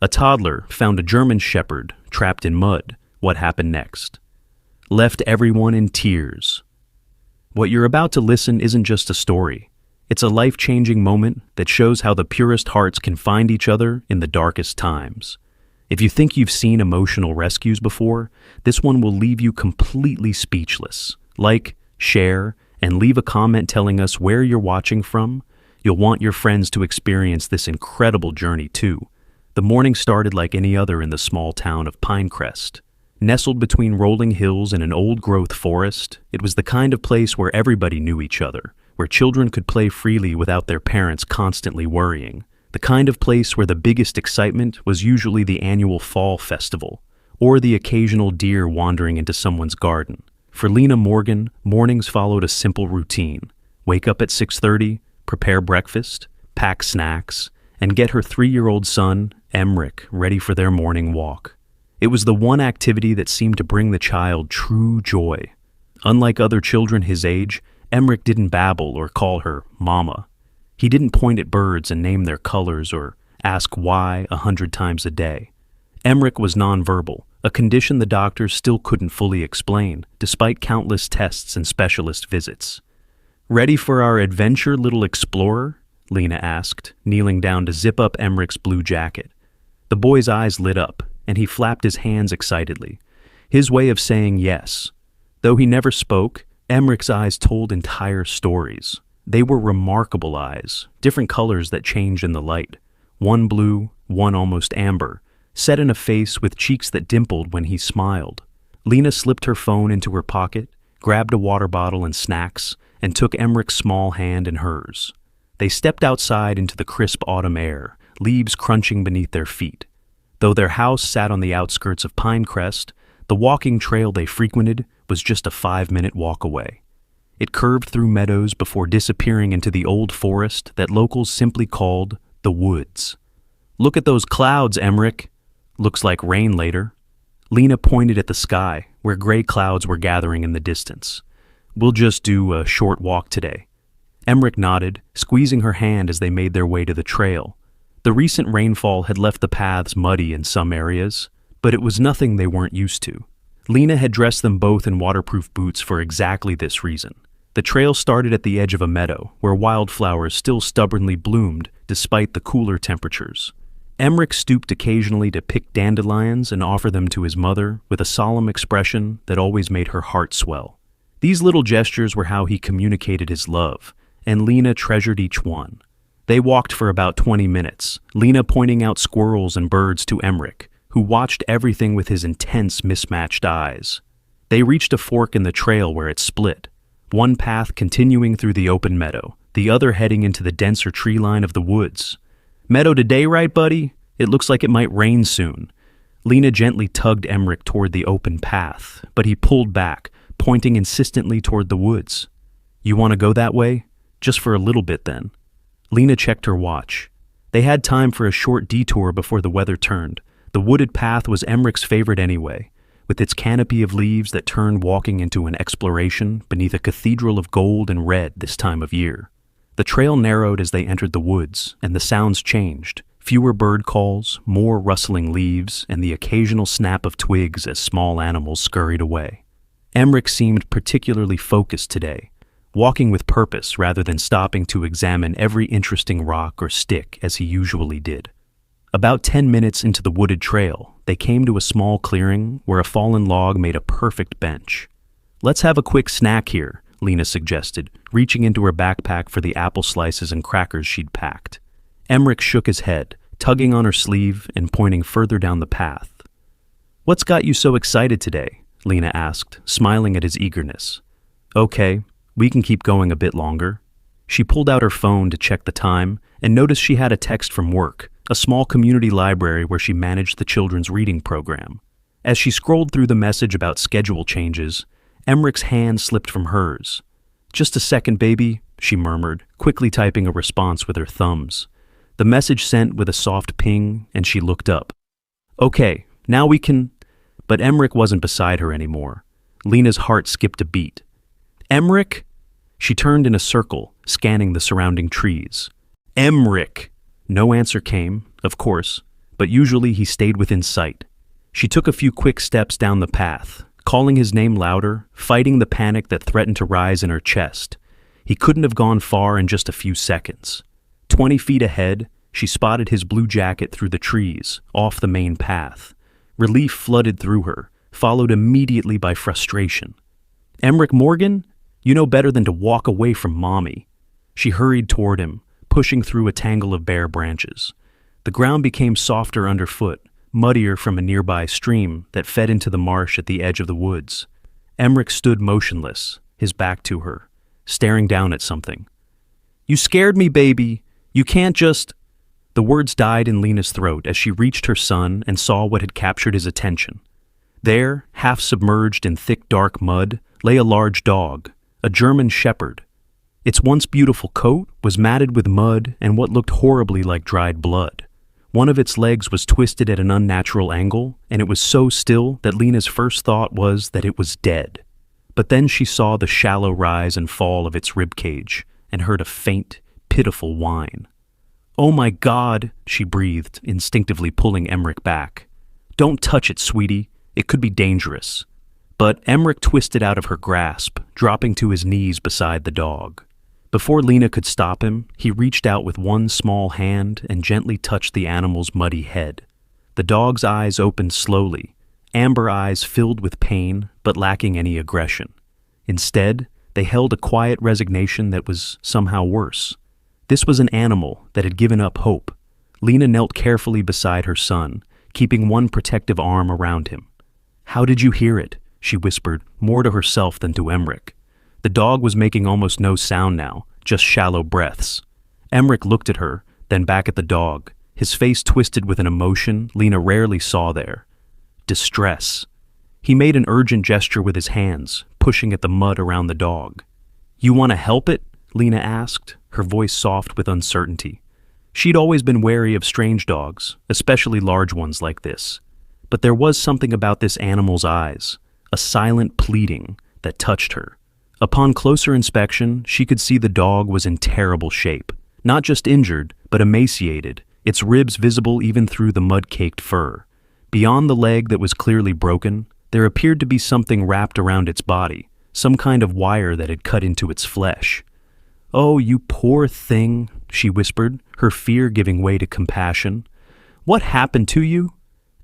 A toddler found a German shepherd trapped in mud. What happened next? Left everyone in tears. What you're about to listen isn't just a story. It's a life-changing moment that shows how the purest hearts can find each other in the darkest times. If you think you've seen emotional rescues before, this one will leave you completely speechless. Like, share, and leave a comment telling us where you're watching from. You'll want your friends to experience this incredible journey too. The morning started like any other in the small town of Pinecrest. Nestled between rolling hills and an old-growth forest, it was the kind of place where everybody knew each other, where children could play freely without their parents constantly worrying. The kind of place where the biggest excitement was usually the annual fall festival, or the occasional deer wandering into someone's garden. For Lena Morgan, mornings followed a simple routine. Wake up at 6:30, prepare breakfast, pack snacks, and get her 3-year-old son, Emmerich, ready for their morning walk. It was the one activity that seemed to bring the child true joy. Unlike other children his age, Emmerich didn't babble or call her Mama. He didn't point at birds and name their colors or ask why 100 times a day. Emmerich was nonverbal, a condition the doctors still couldn't fully explain, despite countless tests and specialist visits. "Ready for our adventure, little explorer?" Lena asked, kneeling down to zip up Emmerich's blue jacket. The boy's eyes lit up, and he flapped his hands excitedly, his way of saying yes. Though he never spoke, Emmerich's eyes told entire stories. They were remarkable eyes, different colors that changed in the light. One blue, one almost amber, set in a face with cheeks that dimpled when he smiled. Lena slipped her phone into her pocket, grabbed a water bottle and snacks, and took Emmerich's small hand in hers. They stepped outside into the crisp autumn air, leaves crunching beneath their feet. Though their house sat on the outskirts of Pinecrest, the walking trail they frequented was just a 5-minute walk away. It curved through meadows before disappearing into the old forest that locals simply called the woods. "Look at those clouds, Emmerich. Looks like rain later." Lena pointed at the sky, where gray clouds were gathering in the distance. "We'll just do a short walk today." Emmerich nodded, squeezing her hand as they made their way to the trail. The recent rainfall had left the paths muddy in some areas, but it was nothing they weren't used to. Lena had dressed them both in waterproof boots for exactly this reason. The trail started at the edge of a meadow, where wildflowers still stubbornly bloomed despite the cooler temperatures. Emmerich stooped occasionally to pick dandelions and offer them to his mother with a solemn expression that always made her heart swell. These little gestures were how he communicated his love, and Lena treasured each one. They walked for about 20 minutes, Lena pointing out squirrels and birds to Emmerich, who watched everything with his intense, mismatched eyes. They reached a fork in the trail where it split, one path continuing through the open meadow, the other heading into the denser tree line of the woods. "Meadow today, right, buddy? It looks like it might rain soon." Lena gently tugged Emmerich toward the open path, but he pulled back, pointing insistently toward the woods. "You want to go that way? Just for a little bit, then." Lena checked her watch. They had time for a short detour before the weather turned. The wooded path was Emmerich's favorite anyway, with its canopy of leaves that turned walking into an exploration beneath a cathedral of gold and red this time of year. The trail narrowed as they entered the woods, and the sounds changed. Fewer bird calls, more rustling leaves, and the occasional snap of twigs as small animals scurried away. Emmerich seemed particularly focused today, walking with purpose rather than stopping to examine every interesting rock or stick as he usually did. About 10 minutes into the wooded trail, they came to a small clearing where a fallen log made a perfect bench. "Let's have a quick snack here," Lena suggested, reaching into her backpack for the apple slices and crackers she'd packed. Emmerich shook his head, tugging on her sleeve and pointing further down the path. "What's got you so excited today?" Lena asked, smiling at his eagerness. "Okay, we can keep going a bit longer." She pulled out her phone to check the time and noticed she had a text from work, a small community library where she managed the children's reading program. As she scrolled through the message about schedule changes, Emmerich's hand slipped from hers. "Just a second, baby," she murmured, quickly typing a response with her thumbs. The message sent with a soft ping, and she looked up. "Okay, now we can—" But Emmerich wasn't beside her anymore. Lena's heart skipped a beat. "Emmerich?" She turned in a circle, scanning the surrounding trees. "Emmerich!" No answer came, of course, but usually he stayed within sight. She took a few quick steps down the path, calling his name louder, fighting the panic that threatened to rise in her chest. He couldn't have gone far in just a few seconds. 20 feet ahead, she spotted his blue jacket through the trees, off the main path. Relief flooded through her, followed immediately by frustration. "Emmerich Morgan? You know better than to walk away from Mommy." She hurried toward him, pushing through a tangle of bare branches. The ground became softer underfoot, muddier from a nearby stream that fed into the marsh at the edge of the woods. Emmerich stood motionless, his back to her, staring down at something. "You scared me, baby. You can't just—" The words died in Lena's throat as she reached her son and saw what had captured his attention. There, half submerged in thick dark mud, lay a large dog, a German shepherd. Its once beautiful coat was matted with mud and what looked horribly like dried blood. One of its legs was twisted at an unnatural angle, and it was so still that Lena's first thought was that it was dead. But then she saw the shallow rise and fall of its ribcage and heard a faint, pitiful whine. "Oh my God," she breathed, instinctively pulling Emmerich back. "Don't touch it, sweetie. It could be dangerous." But Emmerich twisted out of her grasp, dropping to his knees beside the dog. Before Lena could stop him, he reached out with one small hand and gently touched the animal's muddy head. The dog's eyes opened slowly, amber eyes filled with pain but lacking any aggression. Instead, they held a quiet resignation that was somehow worse. This was an animal that had given up hope. Lena knelt carefully beside her son, keeping one protective arm around him. "How did you hear it?" she whispered, more to herself than to Emmerich. The dog was making almost no sound now, just shallow breaths. Emmerich looked at her, then back at the dog, his face twisted with an emotion Lena rarely saw there. Distress. He made an urgent gesture with his hands, pushing at the mud around the dog. "You want to help it?" Lena asked, her voice soft with uncertainty. She'd always been wary of strange dogs, especially large ones like this. But there was something about this animal's eyes, a silent pleading, that touched her. Upon closer inspection, she could see the dog was in terrible shape. Not just injured, but emaciated, its ribs visible even through the mud-caked fur. Beyond the leg that was clearly broken, there appeared to be something wrapped around its body, some kind of wire that had cut into its flesh. "Oh, you poor thing," she whispered, her fear giving way to compassion. "What happened to you?"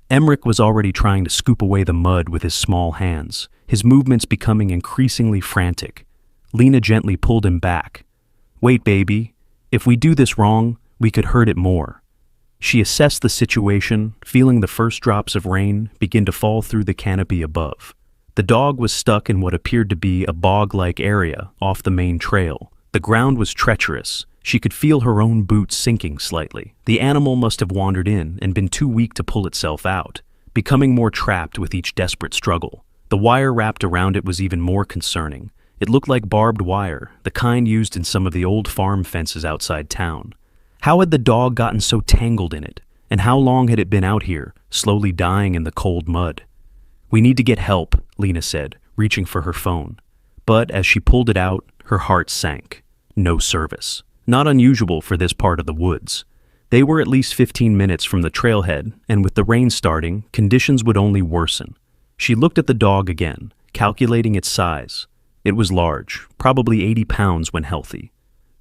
Emmerich was already trying to scoop away the mud with his small hands, his movements becoming increasingly frantic. Lena gently pulled him back. "Wait, baby. If we do this wrong, we could hurt it more." She assessed the situation, feeling the first drops of rain begin to fall through the canopy above. The dog was stuck in what appeared to be a bog-like area off the main trail. The ground was treacherous. She could feel her own boots sinking slightly. The animal must have wandered in and been too weak to pull itself out, becoming more trapped with each desperate struggle. The wire wrapped around it was even more concerning. It looked like barbed wire, the kind used in some of the old farm fences outside town. How had the dog gotten so tangled in it? And how long had it been out here, slowly dying in the cold mud? "We need to get help," Lena said, reaching for her phone. But as she pulled it out, her heart sank. No service. Not unusual for this part of the woods. They were at least 15 minutes from the trailhead, and with the rain starting, conditions would only worsen. She looked at the dog again, calculating its size. It was large, probably 80 pounds when healthy,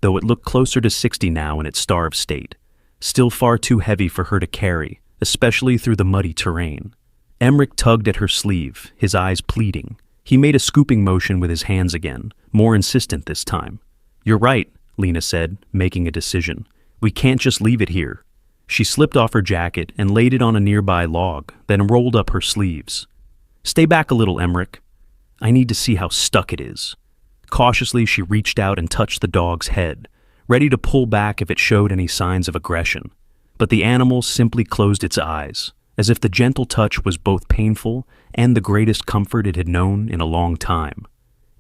though it looked closer to 60 now in its starved state. Still far too heavy for her to carry, especially through the muddy terrain. Emmerich tugged at her sleeve, his eyes pleading. He made a scooping motion with his hands again, more insistent this time. "You're right," Lena said, making a decision. "We can't just leave it here." She slipped off her jacket and laid it on a nearby log, then rolled up her sleeves. "Stay back a little, Emmerich. I need to see how stuck it is." Cautiously, she reached out and touched the dog's head, ready to pull back if it showed any signs of aggression. But the animal simply closed its eyes, as if the gentle touch was both painful and the greatest comfort it had known in a long time.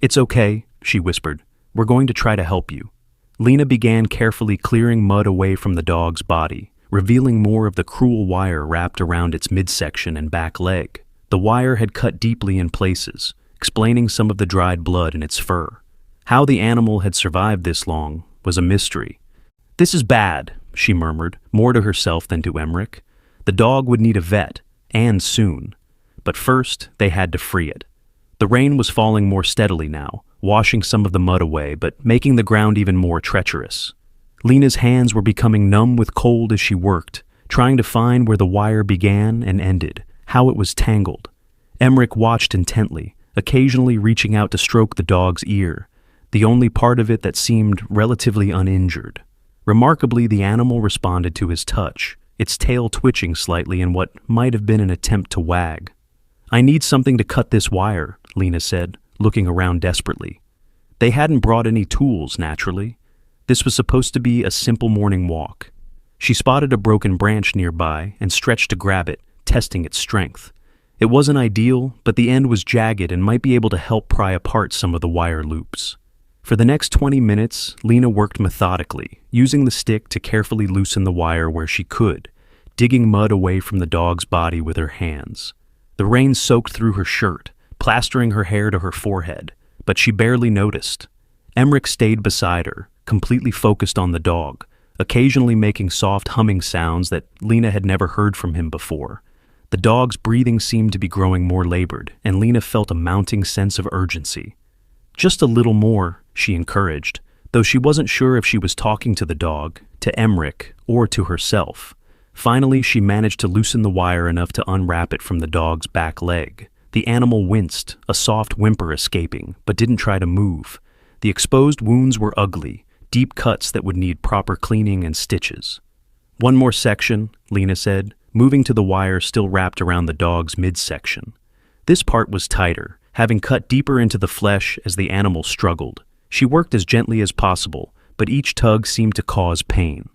"It's okay," she whispered. "We're going to try to help you." Lena began carefully clearing mud away from the dog's body, revealing more of the cruel wire wrapped around its midsection and back leg. The wire had cut deeply in places, explaining some of the dried blood in its fur. How the animal had survived this long was a mystery. "This is bad," she murmured, more to herself than to Emmerich. The dog would need a vet, and soon. But first, they had to free it. The rain was falling more steadily now, washing some of the mud away, but making the ground even more treacherous. Lena's hands were becoming numb with cold as she worked, trying to find where the wire began and ended, how it was tangled. Emmerich watched intently, occasionally reaching out to stroke the dog's ear, the only part of it that seemed relatively uninjured. Remarkably, the animal responded to his touch, its tail twitching slightly in what might have been an attempt to wag. "I need something to cut this wire," Lena said, looking around desperately. They hadn't brought any tools, naturally. This was supposed to be a simple morning walk. She spotted a broken branch nearby and stretched to grab it, testing its strength. It wasn't ideal, but the end was jagged and might be able to help pry apart some of the wire loops. For the next 20 minutes, Lena worked methodically, using the stick to carefully loosen the wire where she could, digging mud away from the dog's body with her hands. The rain soaked through her shirt, plastering her hair to her forehead, but she barely noticed. Emmerich stayed beside her, completely focused on the dog, occasionally making soft humming sounds that Lena had never heard from him before. The dog's breathing seemed to be growing more labored, and Lena felt a mounting sense of urgency. "Just a little more," she encouraged, though she wasn't sure if she was talking to the dog, to Emmerich, or to herself. Finally, she managed to loosen the wire enough to unwrap it from the dog's back leg. The animal winced, a soft whimper escaping, but didn't try to move. The exposed wounds were ugly, deep cuts that would need proper cleaning and stitches. "One more section," Lena said, moving to the wire still wrapped around the dog's midsection. This part was tighter, having cut deeper into the flesh as the animal struggled. She worked as gently as possible, but each tug seemed to cause pain.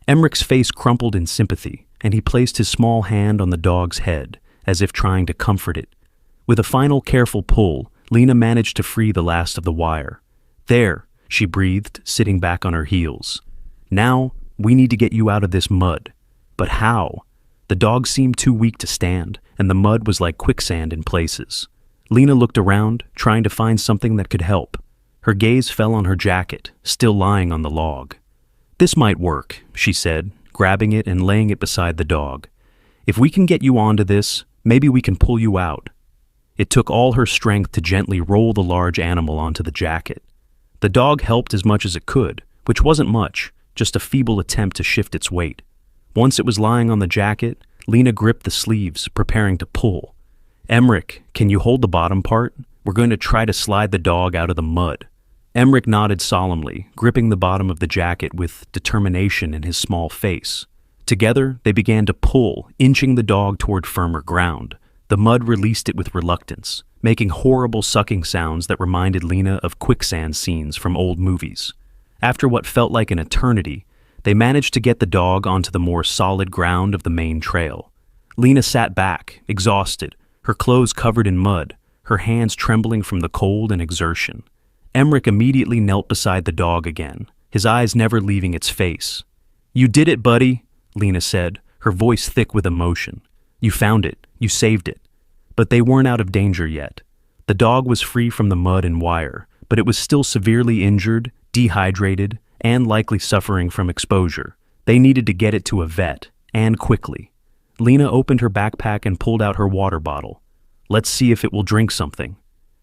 Emmerich's face crumpled in sympathy, and he placed his small hand on the dog's head, as if trying to comfort it. With a final careful pull, Lena managed to free the last of the wire. "There," she breathed, sitting back on her heels. "Now, we need to get you out of this mud." But how? The dog seemed too weak to stand, and the mud was like quicksand in places. Lena looked around, trying to find something that could help. Her gaze fell on her jacket, still lying on the log. "This might work," she said, grabbing it and laying it beside the dog. "If we can get you onto this, maybe we can pull you out." It took all her strength to gently roll the large animal onto the jacket. The dog helped as much as it could, which wasn't much, just a feeble attempt to shift its weight. Once it was lying on the jacket, Lena gripped the sleeves, preparing to pull. "Emmerich, can you hold the bottom part? We're going to try to slide the dog out of the mud." Emmerich nodded solemnly, gripping the bottom of the jacket with determination in his small face. Together, they began to pull, inching the dog toward firmer ground. The mud released it with reluctance, making horrible sucking sounds that reminded Lena of quicksand scenes from old movies. After what felt like an eternity, they managed to get the dog onto the more solid ground of the main trail. Lena sat back, exhausted, her clothes covered in mud, her hands trembling from the cold and exertion. Emmerich immediately knelt beside the dog again, his eyes never leaving its face. "You did it, buddy," Lena said, her voice thick with emotion. "You found it. You saved it." But they weren't out of danger yet. The dog was free from the mud and wire, but it was still severely injured, dehydrated, and likely suffering from exposure. They needed to get it to a vet, and quickly. Lena opened her backpack and pulled out her water bottle. "Let's see if it will drink something."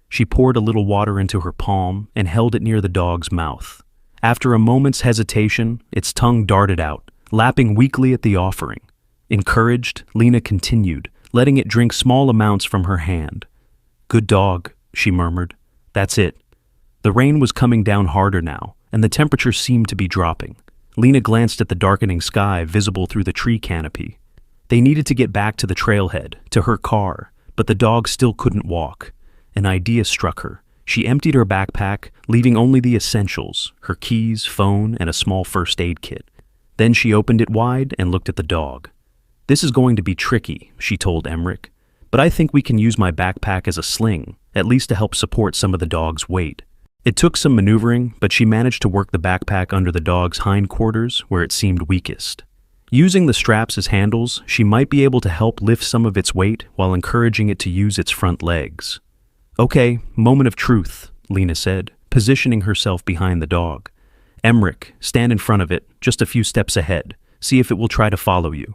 She poured a little water into her palm and held it near the dog's mouth. After a moment's hesitation, its tongue darted out, lapping weakly at the offering. Encouraged, Lena continued, letting it drink small amounts from her hand. "Good dog," she murmured. "That's it." The rain was coming down harder now, and the temperature seemed to be dropping. Lena glanced at the darkening sky visible through the tree canopy. They needed to get back to the trailhead, to her car, but the dog still couldn't walk. An idea struck her. She emptied her backpack, leaving only the essentials, her keys, phone, and a small first aid kit. Then she opened it wide and looked at the dog. "This is going to be tricky," she told Emmerich, "but I think we can use my backpack as a sling, at least to help support some of the dog's weight." It took some maneuvering, but she managed to work the backpack under the dog's hindquarters where it seemed weakest. Using the straps as handles, she might be able to help lift some of its weight while encouraging it to use its front legs. "Okay, moment of truth," Lena said, positioning herself behind the dog. "Emmerich, stand in front of it, just a few steps ahead. See if it will try to follow you."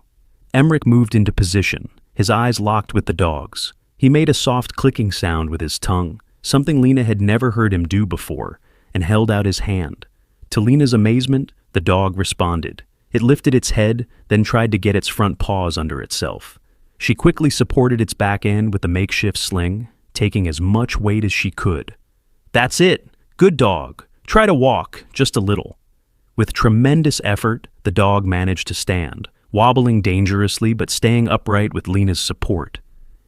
Emmerich moved into position, his eyes locked with the dog's. He made a soft clicking sound with his tongue, something Lena had never heard him do before, and held out his hand. To Lena's amazement, the dog responded. It lifted its head, then tried to get its front paws under itself. She quickly supported its back end with the makeshift sling, taking as much weight as she could. "That's it! Good dog! Try to walk, just a little." With tremendous effort, the dog managed to stand, wobbling dangerously but staying upright with Lena's support.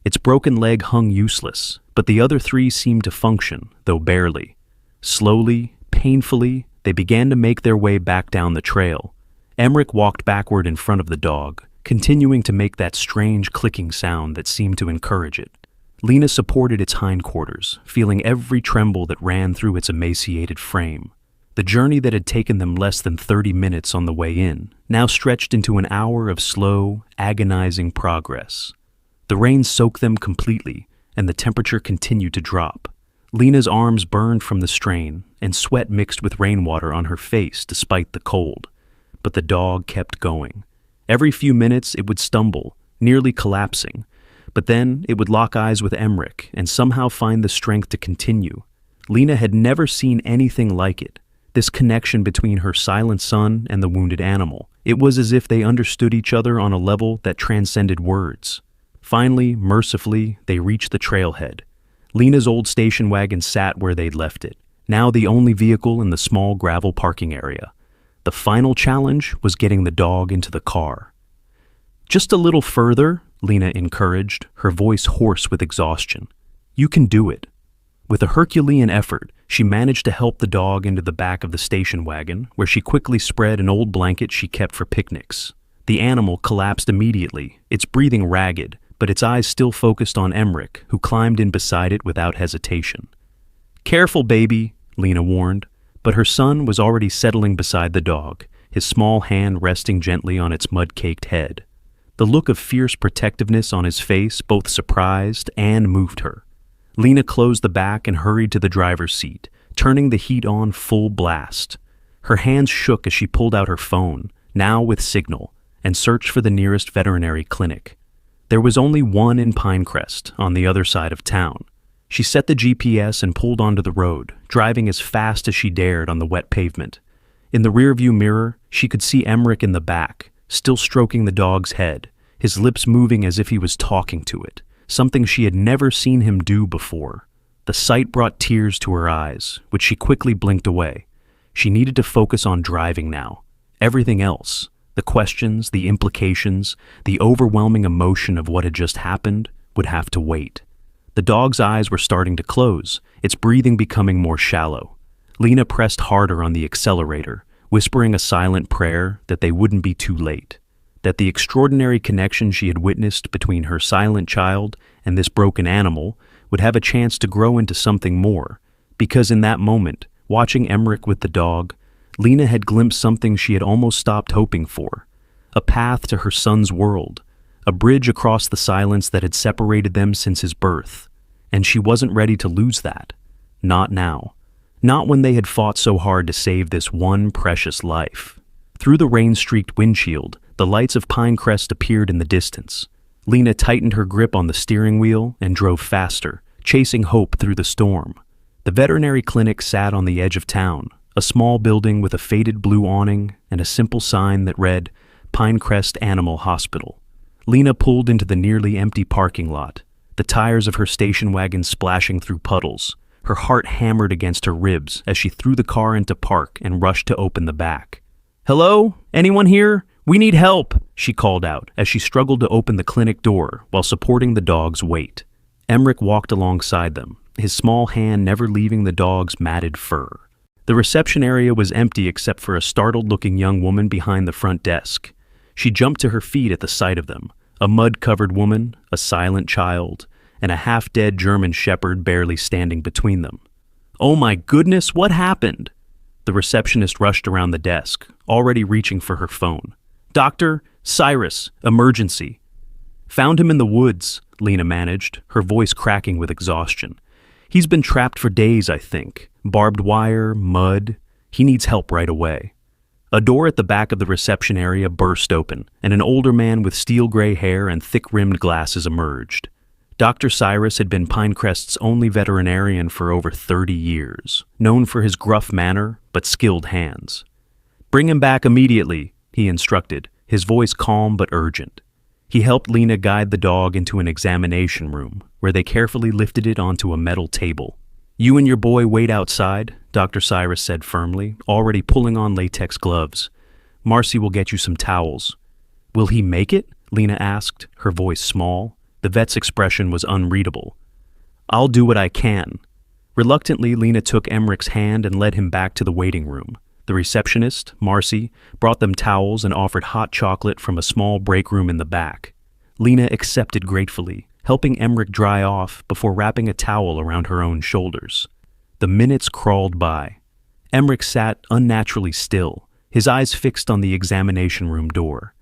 Its broken leg hung useless, but the other three seemed to function, though barely. Slowly, painfully, they began to make their way back down the trail. Emmerich walked backward in front of the dog, continuing to make that strange clicking sound that seemed to encourage it. Lena supported its hindquarters, feeling every tremble that ran through its emaciated frame. The journey that had taken them less than 30 minutes on the way in now stretched into an hour of slow, agonizing progress. The rain soaked them completely, and the temperature continued to drop. Lena's arms burned from the strain, and sweat mixed with rainwater on her face despite the cold. But the dog kept going. Every few minutes it would stumble, nearly collapsing, but then it would lock eyes with Emmerich and somehow find the strength to continue. Lena had never seen anything like it, this connection between her silent son and the wounded animal. It was as if they understood each other on a level that transcended words. Finally, mercifully, they reached the trailhead. Lena's old station wagon sat where they'd left it, now the only vehicle in the small gravel parking area. The final challenge was getting the dog into the car. "Just a little further," Lena encouraged, her voice hoarse with exhaustion. "You can do it." With a Herculean effort, she managed to help the dog into the back of the station wagon, where she quickly spread an old blanket she kept for picnics. The animal collapsed immediately, its breathing ragged, but its eyes still focused on Emmerich, who climbed in beside it without hesitation. "Careful, baby," Lena warned, but her son was already settling beside the dog, his small hand resting gently on its mud-caked head. The look of fierce protectiveness on his face both surprised and moved her. Lena closed the back and hurried to the driver's seat, turning the heat on full blast. Her hands shook as she pulled out her phone, now with signal, and searched for the nearest veterinary clinic. There was only one in Pinecrest, on the other side of town. She set the GPS and pulled onto the road, driving as fast as she dared on the wet pavement. In the rearview mirror, she could see Emmerich in the back, still stroking the dog's head, his lips moving as if he was talking to it, something she had never seen him do before. The sight brought tears to her eyes, which she quickly blinked away. She needed to focus on driving now. Everything else, the questions, the implications, the overwhelming emotion of what had just happened, would have to wait. The dog's eyes were starting to close, its breathing becoming more shallow. Lena pressed harder on the accelerator, whispering a silent prayer that they wouldn't be too late, that the extraordinary connection she had witnessed between her silent child and this broken animal would have a chance to grow into something more, because in that moment, watching Emmerich with the dog, Lena had glimpsed something she had almost stopped hoping for, a path to her son's world, a bridge across the silence that had separated them since his birth, and she wasn't ready to lose that. Not now. Not when they had fought so hard to save this one precious life. Through the rain-streaked windshield, the lights of Pinecrest appeared in the distance. Lena tightened her grip on the steering wheel and drove faster, chasing hope through the storm. The veterinary clinic sat on the edge of town, a small building with a faded blue awning and a simple sign that read, Pinecrest Animal Hospital. Lena pulled into the nearly empty parking lot, the tires of her station wagon splashing through puddles. Her heart hammered against her ribs as she threw the car into park and rushed to open the back. "Hello? Anyone here? We need help," she called out as she struggled to open the clinic door while supporting the dog's weight. Emmerich walked alongside them, his small hand never leaving the dog's matted fur. The reception area was empty except for a startled-looking young woman behind the front desk. She jumped to her feet at the sight of them, a mud-covered woman, a silent child, and a half-dead German shepherd barely standing between them. "Oh my goodness, what happened?" The receptionist rushed around the desk, already reaching for her phone. "Doctor, Cyrus, emergency." "Found him in the woods," Lena managed, her voice cracking with exhaustion. "He's been trapped for days, I think. Barbed wire, mud. He needs help right away." A door at the back of the reception area burst open, and an older man with steel-gray hair and thick-rimmed glasses emerged. Dr. Cyrus had been Pinecrest's only veterinarian for over 30 years, known for his gruff manner but skilled hands. "Bring him back immediately," he instructed, his voice calm but urgent. He helped Lena guide the dog into an examination room, where they carefully lifted it onto a metal table. "You and your boy wait outside," Dr. Cyrus said firmly, already pulling on latex gloves. "Marcy will get you some towels." "Will he make it?" Lena asked, her voice small. The vet's expression was unreadable. "I'll do what I can." Reluctantly, Lena took Emmerich's hand and led him back to the waiting room. The receptionist, Marcy, brought them towels and offered hot chocolate from a small break room in the back. Lena accepted gratefully, helping Emmerich dry off before wrapping a towel around her own shoulders. The minutes crawled by. Emmerich sat unnaturally still, his eyes fixed on the examination room door.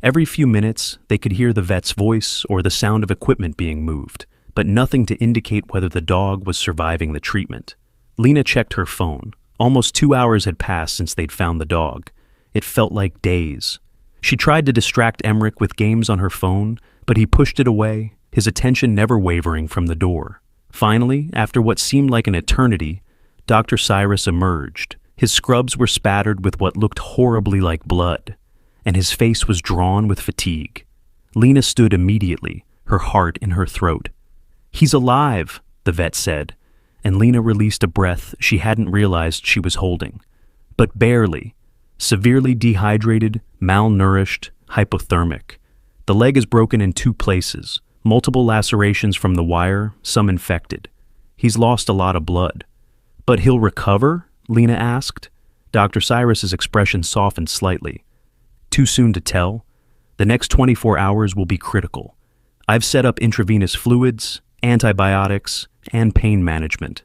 Every few minutes, they could hear the vet's voice or the sound of equipment being moved, but nothing to indicate whether the dog was surviving the treatment. Lena checked her phone. Almost 2 hours had passed since they'd found the dog. It felt like days. She tried to distract Emmerich with games on her phone, but he pushed it away, his attention never wavering from the door. Finally, after what seemed like an eternity, Dr. Cyrus emerged. His scrubs were spattered with what looked horribly like blood, and his face was drawn with fatigue. Lena stood immediately, her heart in her throat. "He's alive," the vet said, and Lena released a breath she hadn't realized she was holding. But barely. Severely dehydrated, malnourished, hypothermic. The leg is broken in 2 places, multiple lacerations from the wire, some infected. He's lost a lot of blood. "But he'll recover?" Lena asked. Dr. Cyrus's expression softened slightly. "Too soon to tell. The next 24 hours will be critical. I've set up intravenous fluids, antibiotics, and pain management.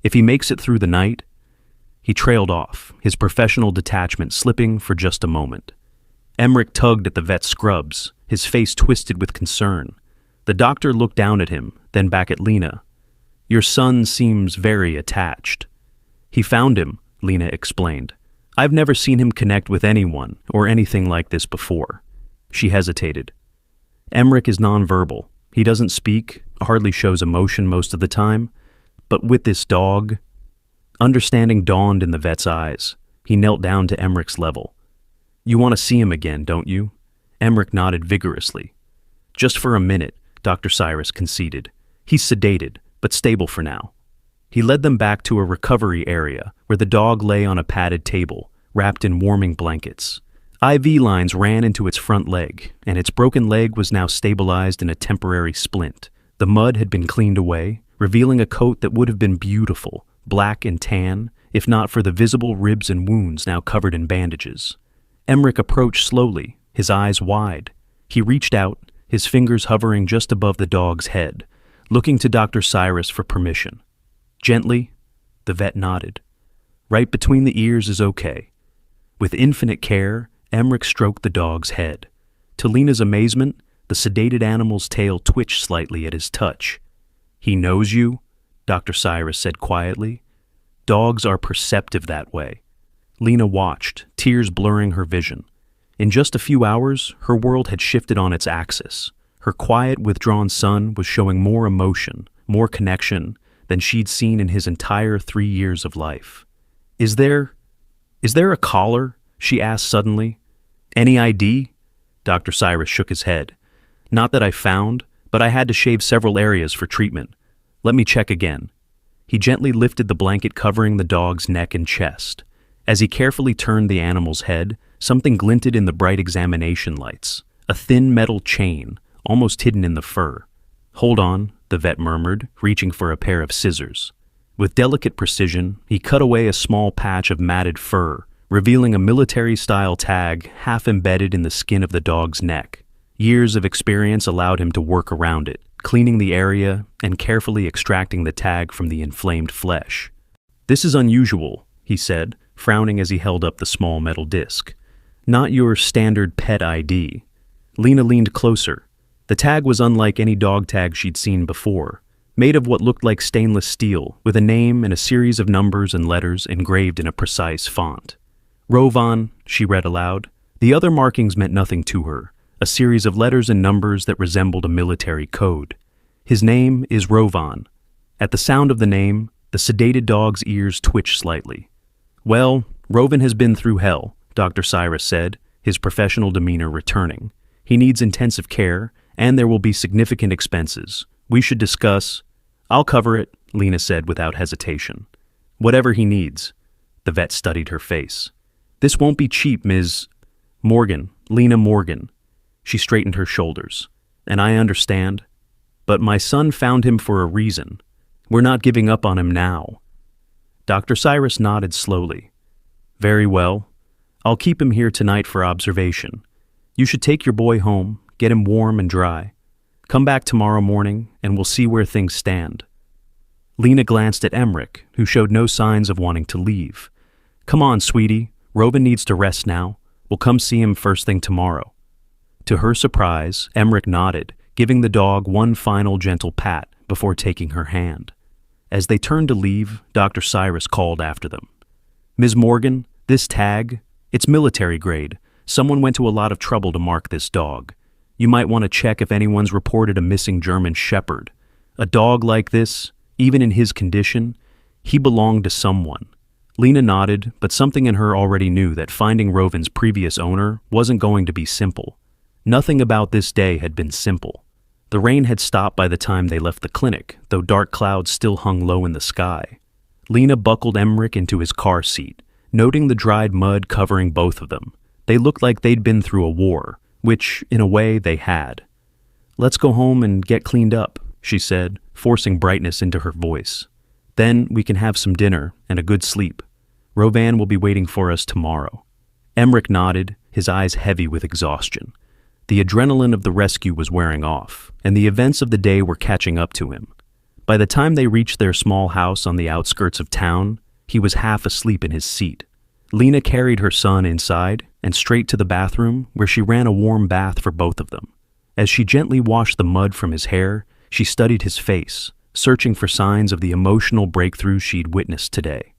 If he makes it through the night..." He trailed off, his professional detachment slipping for just a moment. Emmerich tugged at the vet's scrubs, his face twisted with concern. The doctor looked down at him, then back at Lena. "Your son seems very attached." "He found him," Lena explained. "I've never seen him connect with anyone or anything like this before." She hesitated. "Emmerich is nonverbal. He doesn't speak, hardly shows emotion most of the time. But with this dog..." Understanding dawned in the vet's eyes. He knelt down to Emmerich's level. "You want to see him again, don't you?" Emmerich nodded vigorously. "Just for a minute," Dr. Cyrus conceded. "He's sedated, but stable for now." He led them back to a recovery area where the dog lay on a padded table, wrapped in warming blankets. IV lines ran into its front leg, and its broken leg was now stabilized in a temporary splint. The mud had been cleaned away, revealing a coat that would have been beautiful, black and tan, if not for the visible ribs and wounds now covered in bandages. Emmerich approached slowly, his eyes wide. He reached out, his fingers hovering just above the dog's head, looking to Dr. Cyrus for permission. "Gently," the vet nodded. "Right between the ears is okay." With infinite care, Emmerich stroked the dog's head. To Lena's amazement, the sedated animal's tail twitched slightly at his touch. "He knows you," Dr. Cyrus said quietly. "Dogs are perceptive that way." Lena watched, tears blurring her vision. In just a few hours, her world had shifted on its axis. Her quiet, withdrawn son was showing more emotion, more connection than she'd seen in his entire 3 years of life. Is there a collar?" she asked suddenly. "Any ID?" Dr. Cyrus shook his head. "Not that I found, but I had to shave several areas for treatment. Let me check again." He gently lifted the blanket covering the dog's neck and chest. As he carefully turned the animal's head, something glinted in the bright examination lights. A thin metal chain, almost hidden in the fur. "Hold on," the vet murmured, reaching for a pair of scissors. With delicate precision, he cut away a small patch of matted fur, revealing a military-style tag half embedded in the skin of the dog's neck. Years of experience allowed him to work around it, cleaning the area and carefully extracting the tag from the inflamed flesh. "This is unusual," he said, frowning as he held up the small metal disc. "Not your standard pet ID." Lena leaned closer. The tag was unlike any dog tag she'd seen before, made of what looked like stainless steel, with a name and a series of numbers and letters engraved in a precise font. "Rovan, she read aloud. The other markings meant nothing to her, a series of letters and numbers that resembled a military code. His name is Rovan. At the sound of the name, the sedated dog's ears twitched slightly. Well, Rovan has been through hell, Dr. Cyrus said, his professional demeanor returning. He needs intensive care, and there will be significant expenses. We should discuss— I'll cover it, Lena said without hesitation. Whatever he needs. The vet studied her face. This won't be cheap, Ms. Morgan, Lena Morgan. She straightened her shoulders. And I understand. But my son found him for a reason. We're not giving up on him now. Dr. Cyrus nodded slowly. Very well. I'll keep him here tonight for observation. You should take your boy home, get him warm and dry. Come back tomorrow morning, and we'll see where things stand. Lena glanced at Emmerich, who showed no signs of wanting to leave. Come on, sweetie. Rovan needs to rest now. We'll come see him first thing tomorrow. To her surprise, Emmerich nodded, giving the dog one final gentle pat before taking her hand. As they turned to leave, Dr. Cyrus called after them. Ms. Morgan, this tag, it's military grade. Someone went to a lot of trouble to mark this dog. You might want to check if anyone's reported a missing German shepherd. A dog like this, even in his condition, he belonged to someone. Lena nodded, but something in her already knew that finding Rovan's previous owner wasn't going to be simple. Nothing about this day had been simple. The rain had stopped by the time they left the clinic, though dark clouds still hung low in the sky. Lena buckled Emmerich into his car seat, noting the dried mud covering both of them. They looked like they'd been through a war, which, in a way, they had. Let's go home and get cleaned up, she said, forcing brightness into her voice. Then we can have some dinner and a good sleep. Rovan will be waiting for us tomorrow. Emmerich nodded, his eyes heavy with exhaustion. The adrenaline of the rescue was wearing off, and the events of the day were catching up to him. By the time they reached their small house on the outskirts of town, he was half asleep in his seat. Lena carried her son inside and straight to the bathroom, where she ran a warm bath for both of them. As she gently washed the mud from his hair, she studied his face, searching for signs of the emotional breakthrough she'd witnessed today.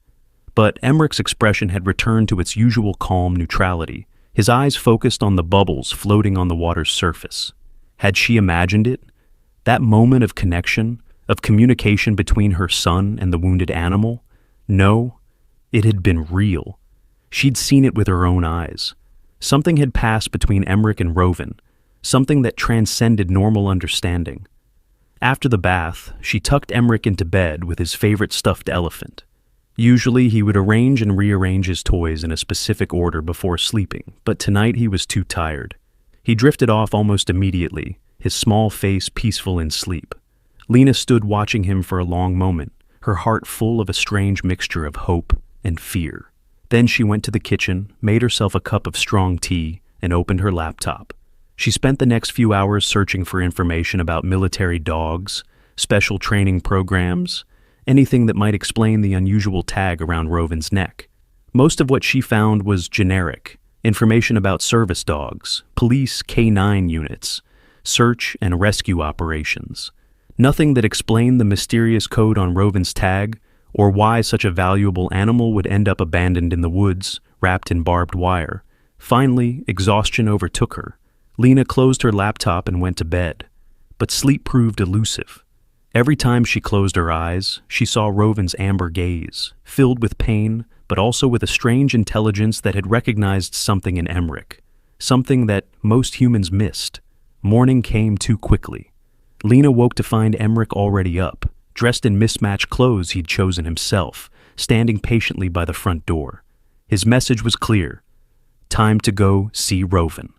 But Emmerich's expression had returned to its usual calm neutrality, his eyes focused on the bubbles floating on the water's surface. Had she imagined it? That moment of connection, of communication between her son and the wounded animal? No, it had been real. She'd seen it with her own eyes. Something had passed between Emmerich and Rovan, something that transcended normal understanding. After the bath, she tucked Emmerich into bed with his favorite stuffed elephant. Usually he would arrange and rearrange his toys in a specific order before sleeping, but tonight he was too tired. He drifted off almost immediately, his small face peaceful in sleep. Lena stood watching him for a long moment, her heart full of a strange mixture of hope and fear. Then she went to the kitchen, made herself a cup of strong tea, and opened her laptop. She spent the next few hours searching for information about military dogs, special training programs, anything that might explain the unusual tag around Rovan's neck. Most of what she found was generic, information about service dogs, police K-9 units, search and rescue operations. Nothing that explained the mysterious code on Rovan's tag, or why such a valuable animal would end up abandoned in the woods, wrapped in barbed wire. Finally, exhaustion overtook her. Lena closed her laptop and went to bed. But sleep proved elusive. Every time she closed her eyes, she saw Rovan's amber gaze, filled with pain, but also with a strange intelligence that had recognized something in Emmerich, something that most humans missed. Morning came too quickly. Lena woke to find Emmerich already up, dressed in mismatched clothes he'd chosen himself, standing patiently by the front door. His message was clear. Time to go see Rovan.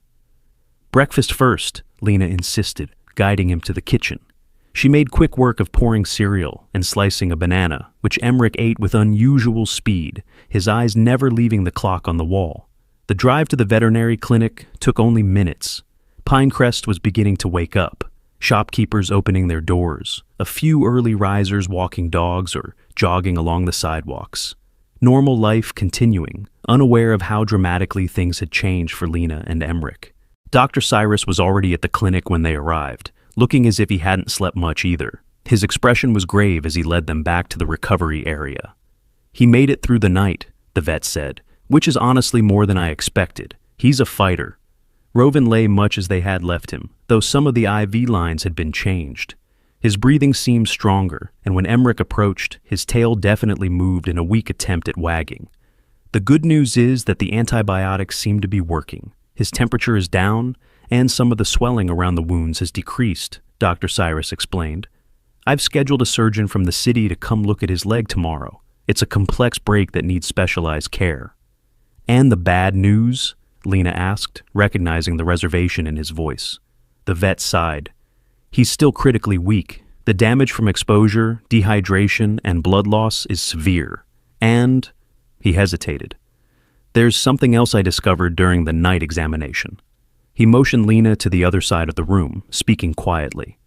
Breakfast first, Lena insisted, guiding him to the kitchen. She made quick work of pouring cereal and slicing a banana, which Emmerich ate with unusual speed, his eyes never leaving the clock on the wall. The drive to the veterinary clinic took only minutes. Pinecrest was beginning to wake up, shopkeepers opening their doors, a few early risers walking dogs or jogging along the sidewalks. Normal life continuing, unaware of how dramatically things had changed for Lena and Emmerich. Dr. Cyrus was already at the clinic when they arrived, looking as if he hadn't slept much either. His expression was grave as he led them back to the recovery area. He made it through the night, the vet said, which is honestly more than I expected. He's a fighter. Rovan lay much as they had left him, though some of the IV lines had been changed. His breathing seemed stronger, and when Emmerich approached, his tail definitely moved in a weak attempt at wagging. The good news is that the antibiotics seem to be working. His temperature is down, and some of the swelling around the wounds has decreased, Dr. Cyrus explained. I've scheduled a surgeon from the city to come look at his leg tomorrow. It's a complex break that needs specialized care. And the bad news? Lena asked, recognizing the reservation in his voice. The vet sighed. He's still critically weak. The damage from exposure, dehydration, and blood loss is severe. And, he hesitated, there's something else I discovered during the night examination. He motioned Lena to the other side of the room, speaking quietly.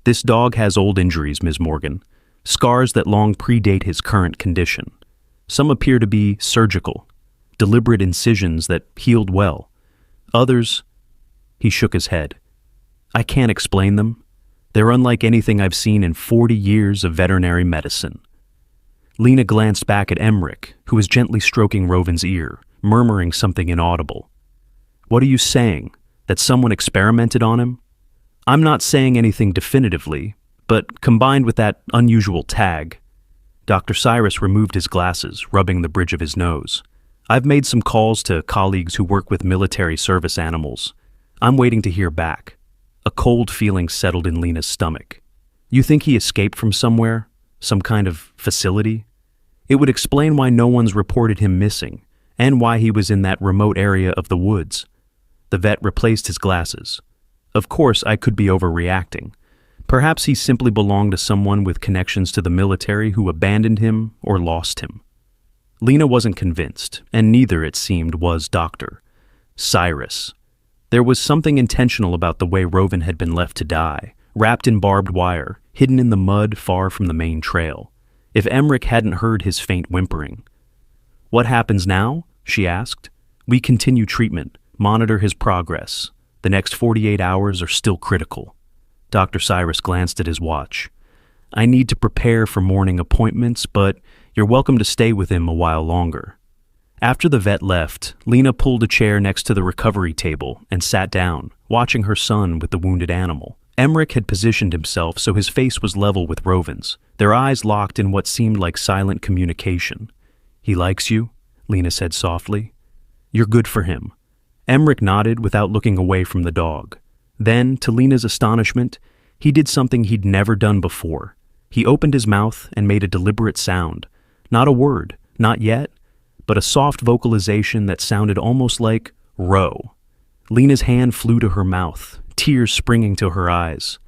This dog has old injuries, Ms. Morgan, scars that long predate his current condition. Some appear to be surgical, deliberate incisions that healed well. Others, he shook his head. I can't explain them. They're unlike anything I've seen in 40 years of veterinary medicine. Lena glanced back at Emmerich, who was gently stroking Rovan's ear, murmuring something inaudible. What are you saying? That someone experimented on him? I'm not saying anything definitively, but combined with that unusual tag. Dr. Cyrus removed his glasses, rubbing the bridge of his nose. I've made some calls to colleagues who work with military service animals. I'm waiting to hear back. A cold feeling settled in Lena's stomach. You think he escaped from somewhere? Some kind of facility? It would explain why no one's reported him missing, and why he was in that remote area of the woods. The vet replaced his glasses. Of course, I could be overreacting. Perhaps he simply belonged to someone with connections to the military who abandoned him or lost him. Lena wasn't convinced, and neither, it seemed, was Dr. Cyrus. There was something intentional about the way Rovan had been left to die, wrapped in barbed wire, hidden in the mud far from the main trail. If Emmerich hadn't heard his faint whimpering. What happens now? She asked. We continue treatment, monitor his progress. The next 48 hours are still critical. Dr. Cyrus glanced at his watch. I need to prepare for morning appointments, but you're welcome to stay with him a while longer. After the vet left, Lena pulled a chair next to the recovery table and sat down, watching her son with the wounded animal. Emmerich had positioned himself so his face was level with Rovan's, their eyes locked in what seemed like silent communication. He likes you, Lena said softly. You're good for him. Emmerich nodded without looking away from the dog. Then, to Lena's astonishment, he did something he'd never done before. He opened his mouth and made a deliberate sound. Not a word, not yet, but a soft vocalization that sounded almost like row. Lena's hand flew to her mouth, tears springing to her eyes.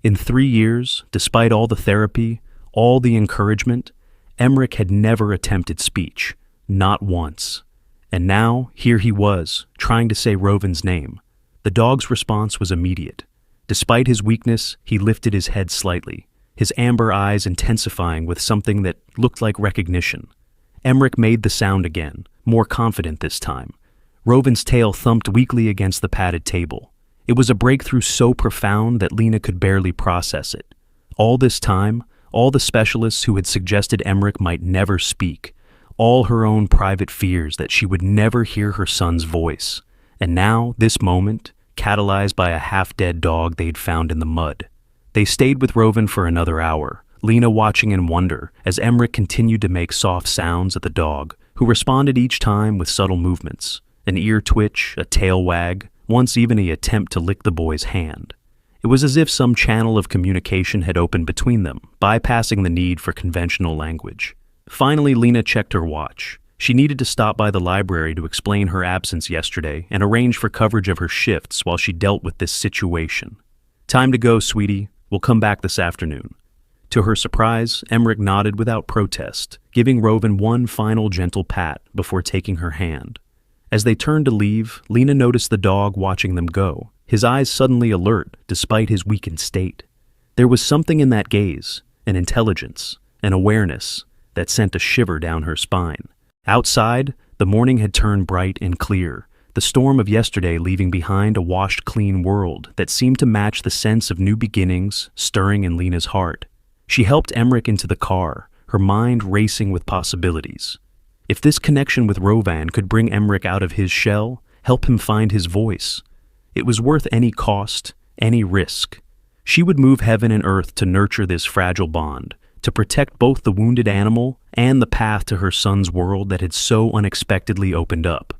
In 3 years, despite all the therapy, all the encouragement, Emmerich had never attempted speech, not once. And now, here he was, trying to say Rovan's name. The dog's response was immediate. Despite his weakness, he lifted his head slightly, his amber eyes intensifying with something that looked like recognition. Emmerich made the sound again, more confident this time. Rovan's tail thumped weakly against the padded table. It was a breakthrough so profound that Lena could barely process it. All this time, all the specialists who had suggested Emmerich might never speak, all her own private fears that she would never hear her son's voice. And now, this moment, catalyzed by a half-dead dog they'd found in the mud. They stayed with Rovan for another hour, Lena watching in wonder as Emmerich continued to make soft sounds at the dog, who responded each time with subtle movements, an ear twitch, a tail wag, once even an attempt to lick the boy's hand. It was as if some channel of communication had opened between them, bypassing the need for conventional language. Finally, Lena checked her watch. She needed to stop by the library to explain her absence yesterday and arrange for coverage of her shifts while she dealt with this situation. Time to go, sweetie. We'll come back this afternoon. To her surprise, Emmerich nodded without protest, giving Rovan one final gentle pat before taking her hand. As they turned to leave, Lena noticed the dog watching them go, his eyes suddenly alert despite his weakened state. There was something in that gaze, an intelligence, an awareness, that sent a shiver down her spine. Outside, the morning had turned bright and clear, the storm of yesterday leaving behind a washed clean world that seemed to match the sense of new beginnings stirring in Lena's heart. She helped Emmerich into the car, her mind racing with possibilities. If this connection with Rovan could bring Emmerich out of his shell, help him find his voice, it was worth any cost, any risk. She would move heaven and earth to nurture this fragile bond, to protect both the wounded animal and the path to her son's world that had so unexpectedly opened up.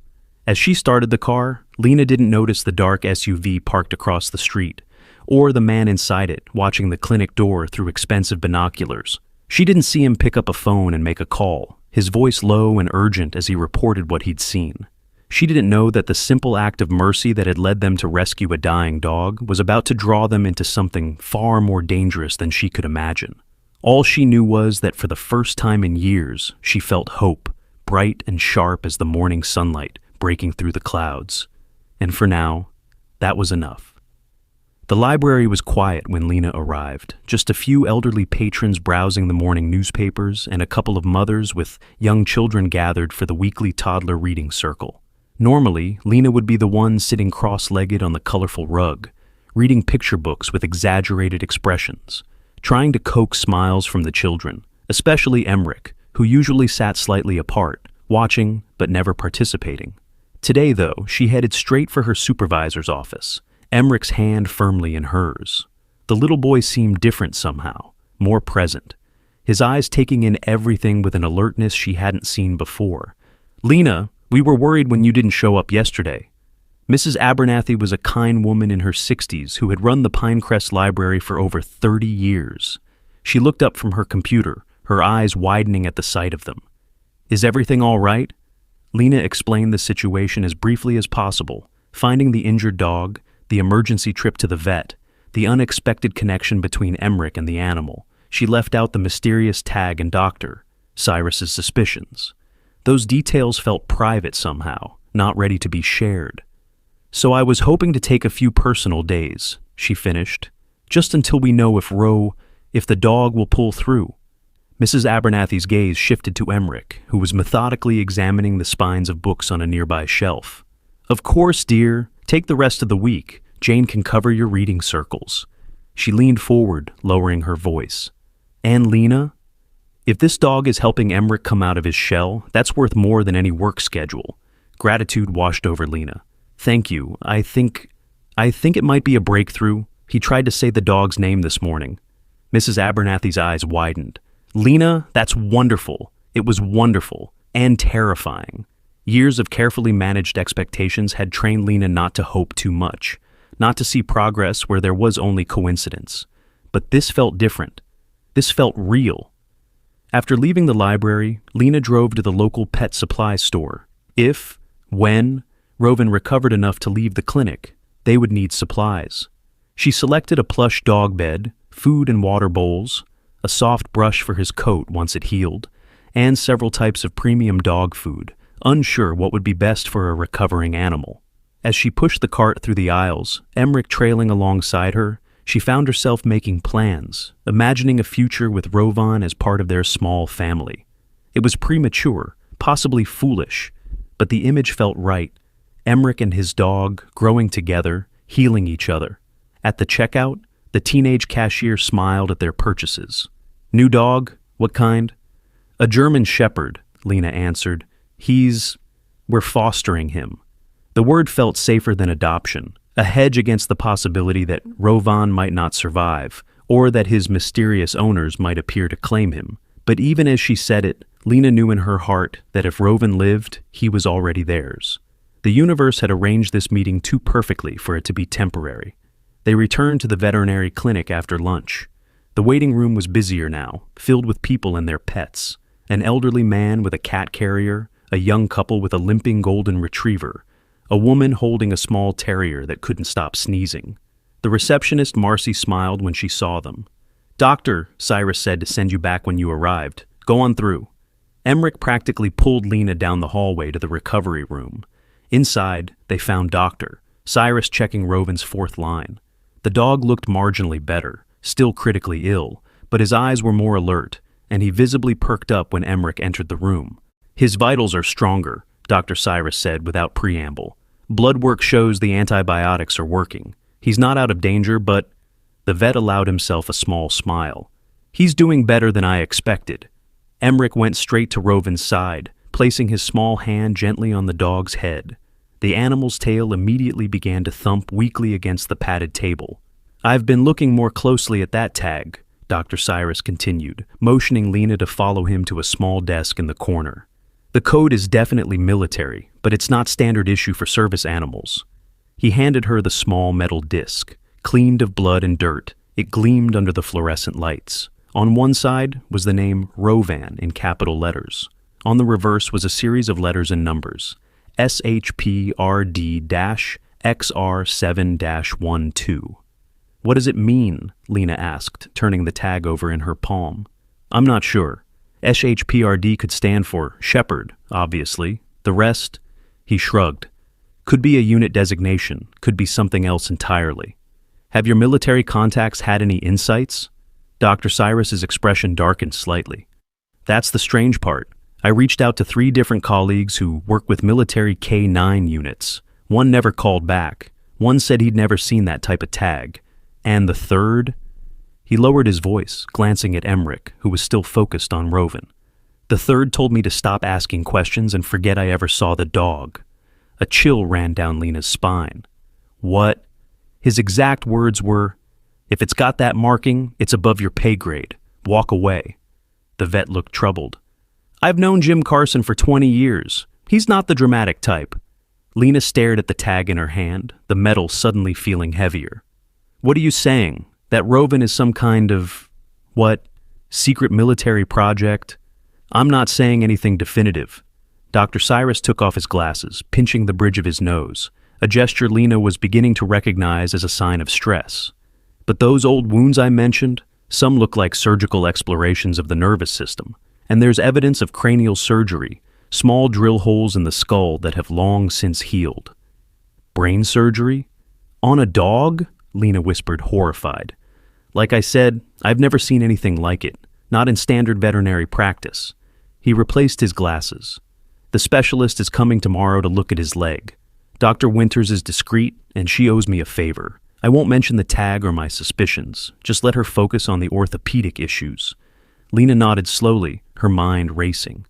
As she started the car, Lena didn't notice the dark SUV parked across the street, or the man inside it watching the clinic door through expensive binoculars. She didn't see him pick up a phone and make a call, his voice low and urgent as he reported what he'd seen. She didn't know that the simple act of mercy that had led them to rescue a dying dog was about to draw them into something far more dangerous than she could imagine. All she knew was that for the first time in years, she felt hope, bright and sharp as the morning sunlight breaking through the clouds. And for now, that was enough. The library was quiet when Lena arrived, just a few elderly patrons browsing the morning newspapers and a couple of mothers with young children gathered for the weekly Toddler reading circle. Normally, Lena would be the one sitting cross-legged on the colorful rug, reading picture books with exaggerated expressions, trying to coax smiles from the children, especially Emmerich, who usually sat slightly apart, watching but never participating. Today, though, she headed straight for her supervisor's office, Emmerich's hand firmly in hers. The little boy seemed different somehow, more present, his eyes taking in everything with an alertness she hadn't seen before. "Lena, we were worried when you didn't show up yesterday." Mrs. Abernathy was a kind woman in her 60s who had run the Pinecrest Library for over 30 years. She looked up from her computer, her eyes widening at the sight of them. "Is everything all right?" Lena explained the situation as briefly as possible, finding the injured dog, the emergency trip to the vet, the unexpected connection between Emmerich and the animal. She left out the mysterious tag and doctor, Cyrus's suspicions. Those details felt private somehow, not ready to be shared. "So I was hoping to take a few personal days," she finished, "just until we know if the dog will pull through." Mrs. Abernathy's gaze shifted to Emmerich, who was methodically examining the spines of books on a nearby shelf. "Of course, dear. Take the rest of the week. Jane can cover your reading circles." She leaned forward, lowering her voice. "And Lena, if this dog is helping Emmerich come out of his shell, that's worth more than any work schedule." Gratitude washed over Lena. "Thank you. I think it might be a breakthrough." He tried to say the dog's name this morning. Mrs. Abernathy's eyes widened. "Lena, that's wonderful. It was wonderful. And terrifying." Years of carefully managed expectations had trained Lena not to hope too much, not to see progress where there was only coincidence. But this felt different. This felt real. After leaving the library, Lena drove to the local pet supply store. When Rovan recovered enough to leave the clinic, they would need supplies. She selected a plush dog bed, food and water bowls, a soft brush for his coat once it healed, and several types of premium dog food, unsure what would be best for a recovering animal. As she pushed the cart through the aisles, Emmerich trailing alongside her, she found herself making plans, imagining a future with Rovan as part of their small family. It was premature, possibly foolish, but the image felt right. Emmerich and his dog growing together, healing each other. At the checkout, the teenage cashier smiled at their purchases. "New dog? What kind?" "A German Shepherd," Lena answered. We're fostering him." The word felt safer than adoption, a hedge against the possibility that Rovan might not survive, or that his mysterious owners might appear to claim him. But even as she said it, Lena knew in her heart that if Rovan lived, he was already theirs. The universe had arranged this meeting too perfectly for it to be temporary. They returned to the veterinary clinic after lunch. The waiting room was busier now, filled with people and their pets. An elderly man with a cat carrier, a young couple with a limping golden retriever, a woman holding a small terrier that couldn't stop sneezing. The receptionist Marcy smiled when she saw them. "Doctor," Cyrus said to send you back when you arrived. "Go on through." Emmerich practically pulled Lena down the hallway to the recovery room. Inside, they found Doctor, Cyrus checking Rovan's fourth line. The dog looked marginally better, still critically ill, but his eyes were more alert, and he visibly perked up when Emmerich entered the room. "His vitals are stronger," Dr. Cyrus said without preamble. "Blood work shows the antibiotics are working. He's not out of danger, but—" The vet allowed himself a small smile. "He's doing better than I expected." Emmerich went straight to Rovan's side, placing his small hand gently on the dog's head. The animal's tail immediately began to thump weakly against the padded table. "I've been looking more closely at that tag," Dr. Cyrus continued, motioning Lena to follow him to a small desk in the corner. "The code is definitely military, but it's not standard issue for service animals." He handed her the small metal disc. Cleaned of blood and dirt, it gleamed under the fluorescent lights. On one side was the name Rovan in capital letters. On the reverse was a series of letters and numbers. SHPRD-XR7-12. "What does it mean?" Lena asked, turning the tag over in her palm. "I'm not sure. SHPRD could stand for Shepherd, obviously. The rest?" He shrugged. "Could be a unit designation, could be something else entirely. Have your military contacts had any insights?" Dr. Cyrus's expression darkened slightly. "That's the strange part. I reached out to 3 different colleagues who work with military K-9 units. One never called back. One said he'd never seen that type of tag. And the third?" He lowered his voice, glancing at Emmerich, who was still focused on Rovan. "The third told me to stop asking questions and forget I ever saw the dog." A chill ran down Lena's spine. "What?" His exact words were, "If it's got that marking, it's above your pay grade. Walk away." The vet looked troubled. "I've known Jim Carson for 20 years. He's not the dramatic type." Lena stared at the tag in her hand, the metal suddenly feeling heavier. "What are you saying? That Rovan is some kind of, what, secret military project?" "I'm not saying anything definitive." Dr. Cyrus took off his glasses, pinching the bridge of his nose, a gesture Lena was beginning to recognize as a sign of stress. "But those old wounds I mentioned, some look like surgical explorations of the nervous system, and there's evidence of cranial surgery, small drill holes in the skull that have long since healed." "Brain surgery? On a dog?" Lena whispered, horrified. "Like I said, I've never seen anything like it, not in standard veterinary practice." He replaced his glasses. "The specialist is coming tomorrow to look at his leg. Dr. Winters is discreet, and she owes me a favor. I won't mention the tag or my suspicions. Just let her focus on the orthopedic issues." Lena nodded slowly, her mind racing.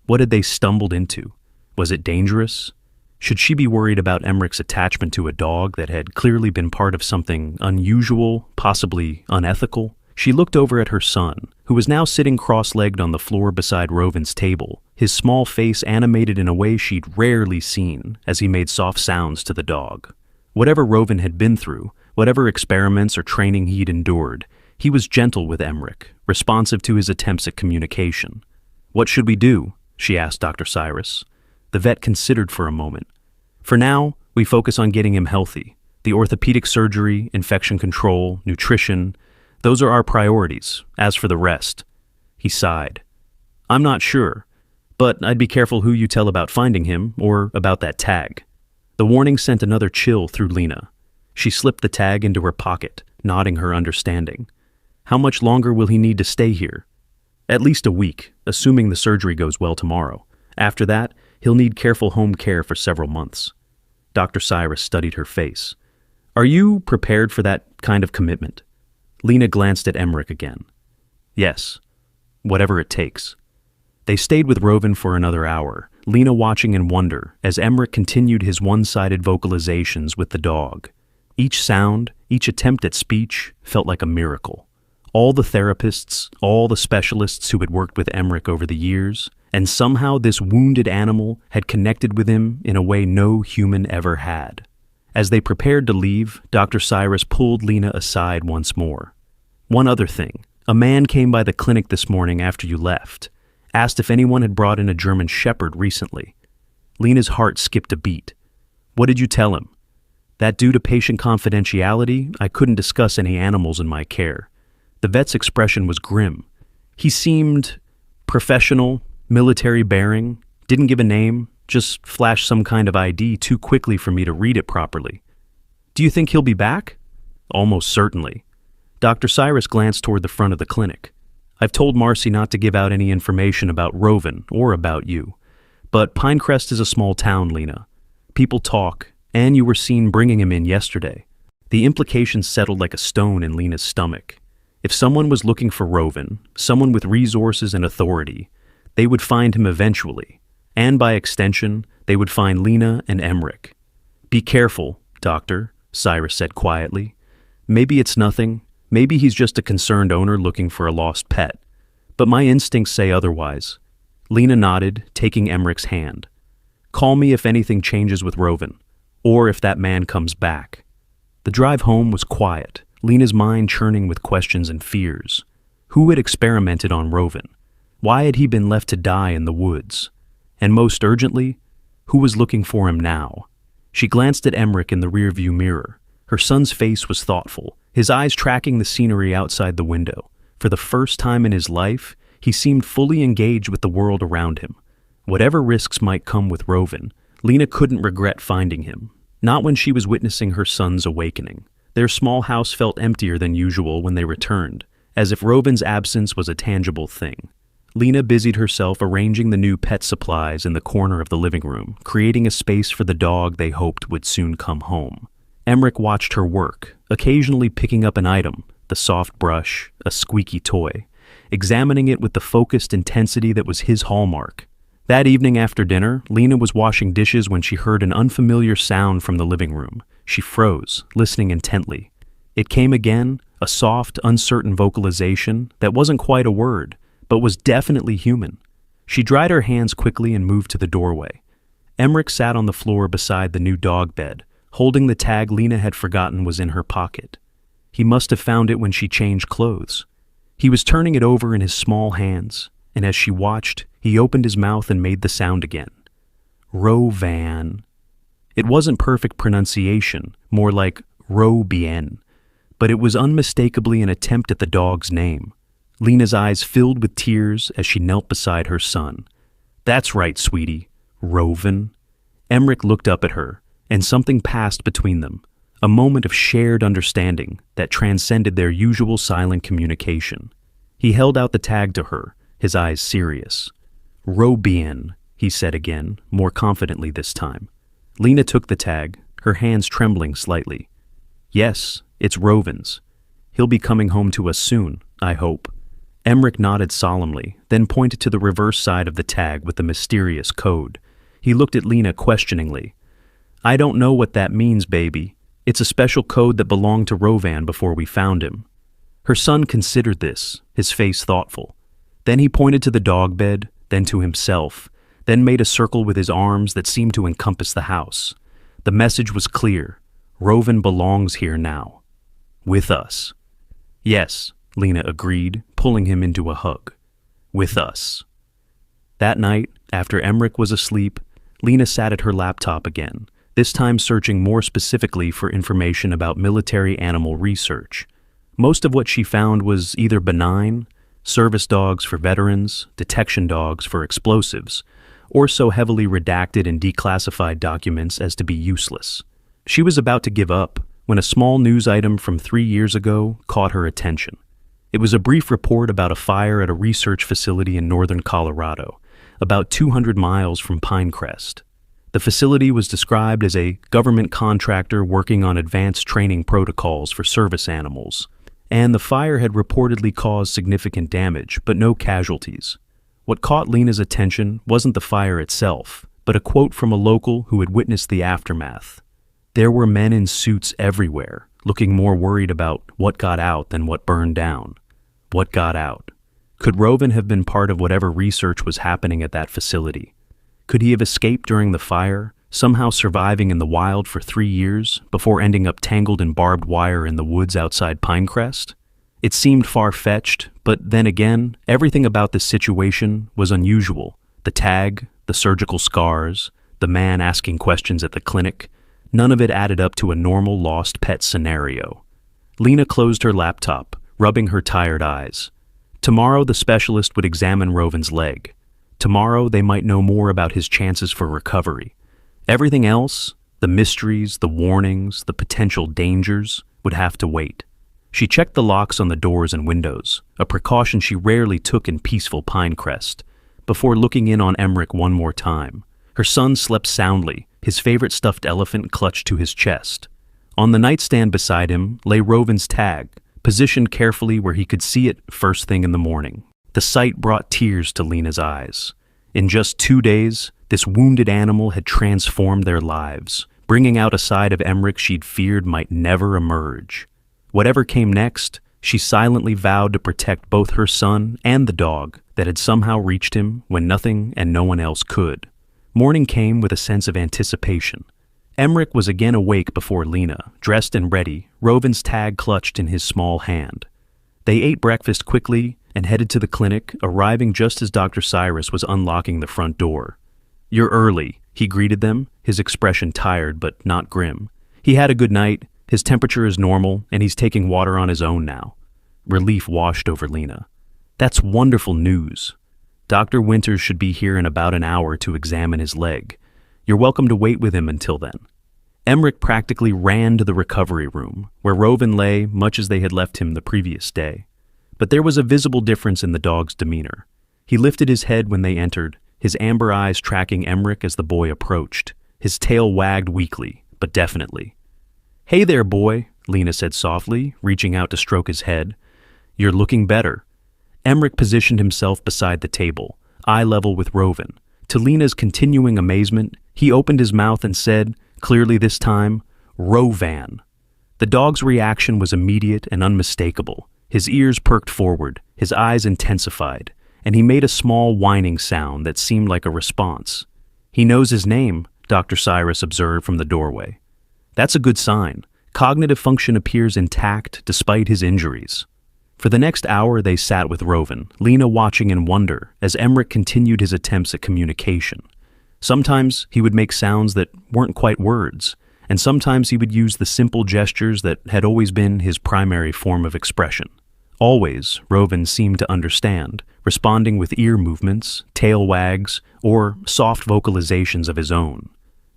What had they stumbled into? Was it dangerous? Should she be worried about Emmerich's attachment to a dog that had clearly been part of something unusual, possibly unethical? She looked over at her son, who was now sitting cross-legged on the floor beside Rovan's table, his small face animated in a way she'd rarely seen as he made soft sounds to the dog. Whatever Rovan had been through, whatever experiments or training he'd endured, he was gentle with Emmerich, responsive to his attempts at communication. "What should we do?" she asked Dr. Cyrus. The vet considered for a moment. "For now, we focus on getting him healthy. The orthopedic surgery, infection control, nutrition, those are our priorities. As for the rest," he sighed. "I'm not sure, but I'd be careful who you tell about finding him or about that tag." The warning sent another chill through Lena. She slipped the tag into her pocket, nodding her understanding. "How much longer will he need to stay here?" "At least a week, assuming the surgery goes well tomorrow. After that, he'll need careful home care for several months." Dr. Cyrus studied her face. "Are you prepared for that kind of commitment?" Lena glanced at Emmerich again. "Yes, whatever it takes." They stayed with Rovan for another hour, Lena watching in wonder as Emmerich continued his one-sided vocalizations with the dog. Each sound, each attempt at speech, felt like a miracle. All the therapists, all the specialists who had worked with Emmerich over the years, and somehow this wounded animal had connected with him in a way no human ever had. As they prepared to leave, Dr. Cyrus pulled Lena aside once more. "One other thing. A man came by the clinic this morning after you left. Asked if anyone had brought in a German Shepherd recently." Lena's heart skipped a beat. "What did you tell him?" "That due to patient confidentiality, I couldn't discuss any animals in my care." The vet's expression was grim. He seemed professional, military bearing, didn't give a name, just flashed some kind of ID too quickly for me to read it properly. "Do you think he'll be back?" "Almost certainly." Dr. Cyrus glanced toward the front of the clinic. "I've told Marcy not to give out any information about Rovan or about you. But Pinecrest is a small town, Lena. People talk, and you were seen bringing him in yesterday." The implications settled like a stone in Lena's stomach. If someone was looking for Rovan, someone with resources and authority, they would find him eventually. And by extension, they would find Lena and Emmerich. "Be careful, Doctor," Cyrus said quietly. "Maybe it's nothing. Maybe he's just a concerned owner looking for a lost pet. But my instincts say otherwise." Lena nodded, taking Emmerich's hand. "Call me if anything changes with Roven, or if that man comes back." The drive home was quiet, Lena's mind churning with questions and fears. Who had experimented on Roven? Why had he been left to die in the woods? And most urgently, who was looking for him now? She glanced at Emmerich in the rearview mirror. Her son's face was thoughtful, his eyes tracking the scenery outside the window. For the first time in his life, he seemed fully engaged with the world around him. Whatever risks might come with Roven, Lena couldn't regret finding him. Not when she was witnessing her son's awakening. Their small house felt emptier than usual when they returned, as if Roven's absence was a tangible thing. Lena busied herself arranging the new pet supplies in the corner of the living room, creating a space for the dog they hoped would soon come home. Emmerich watched her work, occasionally picking up an item, the soft brush, a squeaky toy, examining it with the focused intensity that was his hallmark. That evening after dinner, Lena was washing dishes when she heard an unfamiliar sound from the living room. She froze, listening intently. It came again, a soft, uncertain vocalization that wasn't quite a word, but was definitely human. She dried her hands quickly and moved to the doorway. Emmerich sat on the floor beside the new dog bed, holding the tag Lena had forgotten was in her pocket. He must have found it when she changed clothes. He was turning it over in his small hands, and as she watched, he opened his mouth and made the sound again. Rovan. It wasn't perfect pronunciation, more like Robien, but it was unmistakably an attempt at the dog's name. Lena's eyes filled with tears as she knelt beside her son. "That's right, sweetie. Roven." Emmerich looked up at her, and something passed between them, a moment of shared understanding that transcended their usual silent communication. He held out the tag to her, his eyes serious. "Robien," he said again, more confidently this time. Lena took the tag, her hands trembling slightly. "Yes, it's Roven's. He'll be coming home to us soon, I hope." Emmerich nodded solemnly, then pointed to the reverse side of the tag with the mysterious code. He looked at Lena questioningly. "I don't know what that means, baby. It's a special code that belonged to Rovan before we found him." Her son considered this, his face thoughtful. Then he pointed to the dog bed, then to himself, then made a circle with his arms that seemed to encompass the house. The message was clear. Roven belongs here now. With us. "Yes," Lena agreed, pulling him into a hug. "With us." That night, after Emmerich was asleep, Lena sat at her laptop again, this time searching more specifically for information about military animal research. Most of what she found was either benign, service dogs for veterans, detection dogs for explosives, or so heavily redacted and declassified documents as to be useless. She was about to give up when a small news item from 3 years ago caught her attention. It was a brief report about a fire at a research facility in northern Colorado, about 200 miles from Pinecrest. The facility was described as a government contractor working on advanced training protocols for service animals, and the fire had reportedly caused significant damage, but no casualties. What caught Lena's attention wasn't the fire itself, but a quote from a local who had witnessed the aftermath. There were men in suits everywhere, looking more worried about what got out than what burned down. What got out? Could Roven have been part of whatever research was happening at that facility? Could he have escaped during the fire, somehow surviving in the wild for 3 years before ending up tangled in barbed wire in the woods outside Pinecrest? It seemed far-fetched, but then again, everything about this situation was unusual. The tag, the surgical scars, the man asking questions at the clinic, none of it added up to a normal lost pet scenario. Lena closed her laptop, rubbing her tired eyes. Tomorrow the specialist would examine Roven's leg. Tomorrow they might know more about his chances for recovery. Everything else, the mysteries, the warnings, the potential dangers, would have to wait. She checked the locks on the doors and windows, a precaution she rarely took in peaceful Pinecrest, before looking in on Emmerich one more time. Her son slept soundly, his favorite stuffed elephant clutched to his chest. On the nightstand beside him lay Roven's tag, positioned carefully where he could see it first thing in the morning. The sight brought tears to Lena's eyes. In just 2 days, This wounded animal had transformed their lives, bringing out a side of Emmerich she'd feared might never emerge. Whatever came next, she silently vowed to protect both her son and the dog that had somehow reached him when nothing and no one else could. Morning came with a sense of anticipation. Emmerich was again awake before Lena, dressed and ready, Rovin's tag clutched in his small hand. They ate breakfast quickly and headed to the clinic, arriving just as Dr. Cyrus was unlocking the front door. "You're early," he greeted them, his expression tired but not grim. "He had a good night, his temperature is normal, and he's taking water on his own now." Relief washed over Lena. "That's wonderful news. Dr. Winters should be here in about an hour to examine his leg. You're welcome to wait with him until then." Emmerich practically ran to the recovery room, where Rovin lay much as they had left him the previous day. But there was a visible difference in the dog's demeanor. He lifted his head when they entered, his amber eyes tracking Emmerich as the boy approached. His tail wagged weakly, but definitely. "Hey there, boy," Lena said softly, reaching out to stroke his head. "You're looking better." Emmerich positioned himself beside the table, eye level with Rovin. To Lena's continuing amazement, he opened his mouth and said, clearly this time, "Rovan." The dog's reaction was immediate and unmistakable. His ears perked forward, his eyes intensified, and he made a small whining sound that seemed like a response. "He knows his name," Dr. Cyrus observed from the doorway. "That's a good sign. Cognitive function appears intact despite his injuries." For the next hour they sat with Rovin, Lena watching in wonder as Emmerich continued his attempts at communication. Sometimes he would make sounds that weren't quite words, and sometimes he would use the simple gestures that had always been his primary form of expression. Always, Rovin seemed to understand, responding with ear movements, tail wags, or soft vocalizations of his own.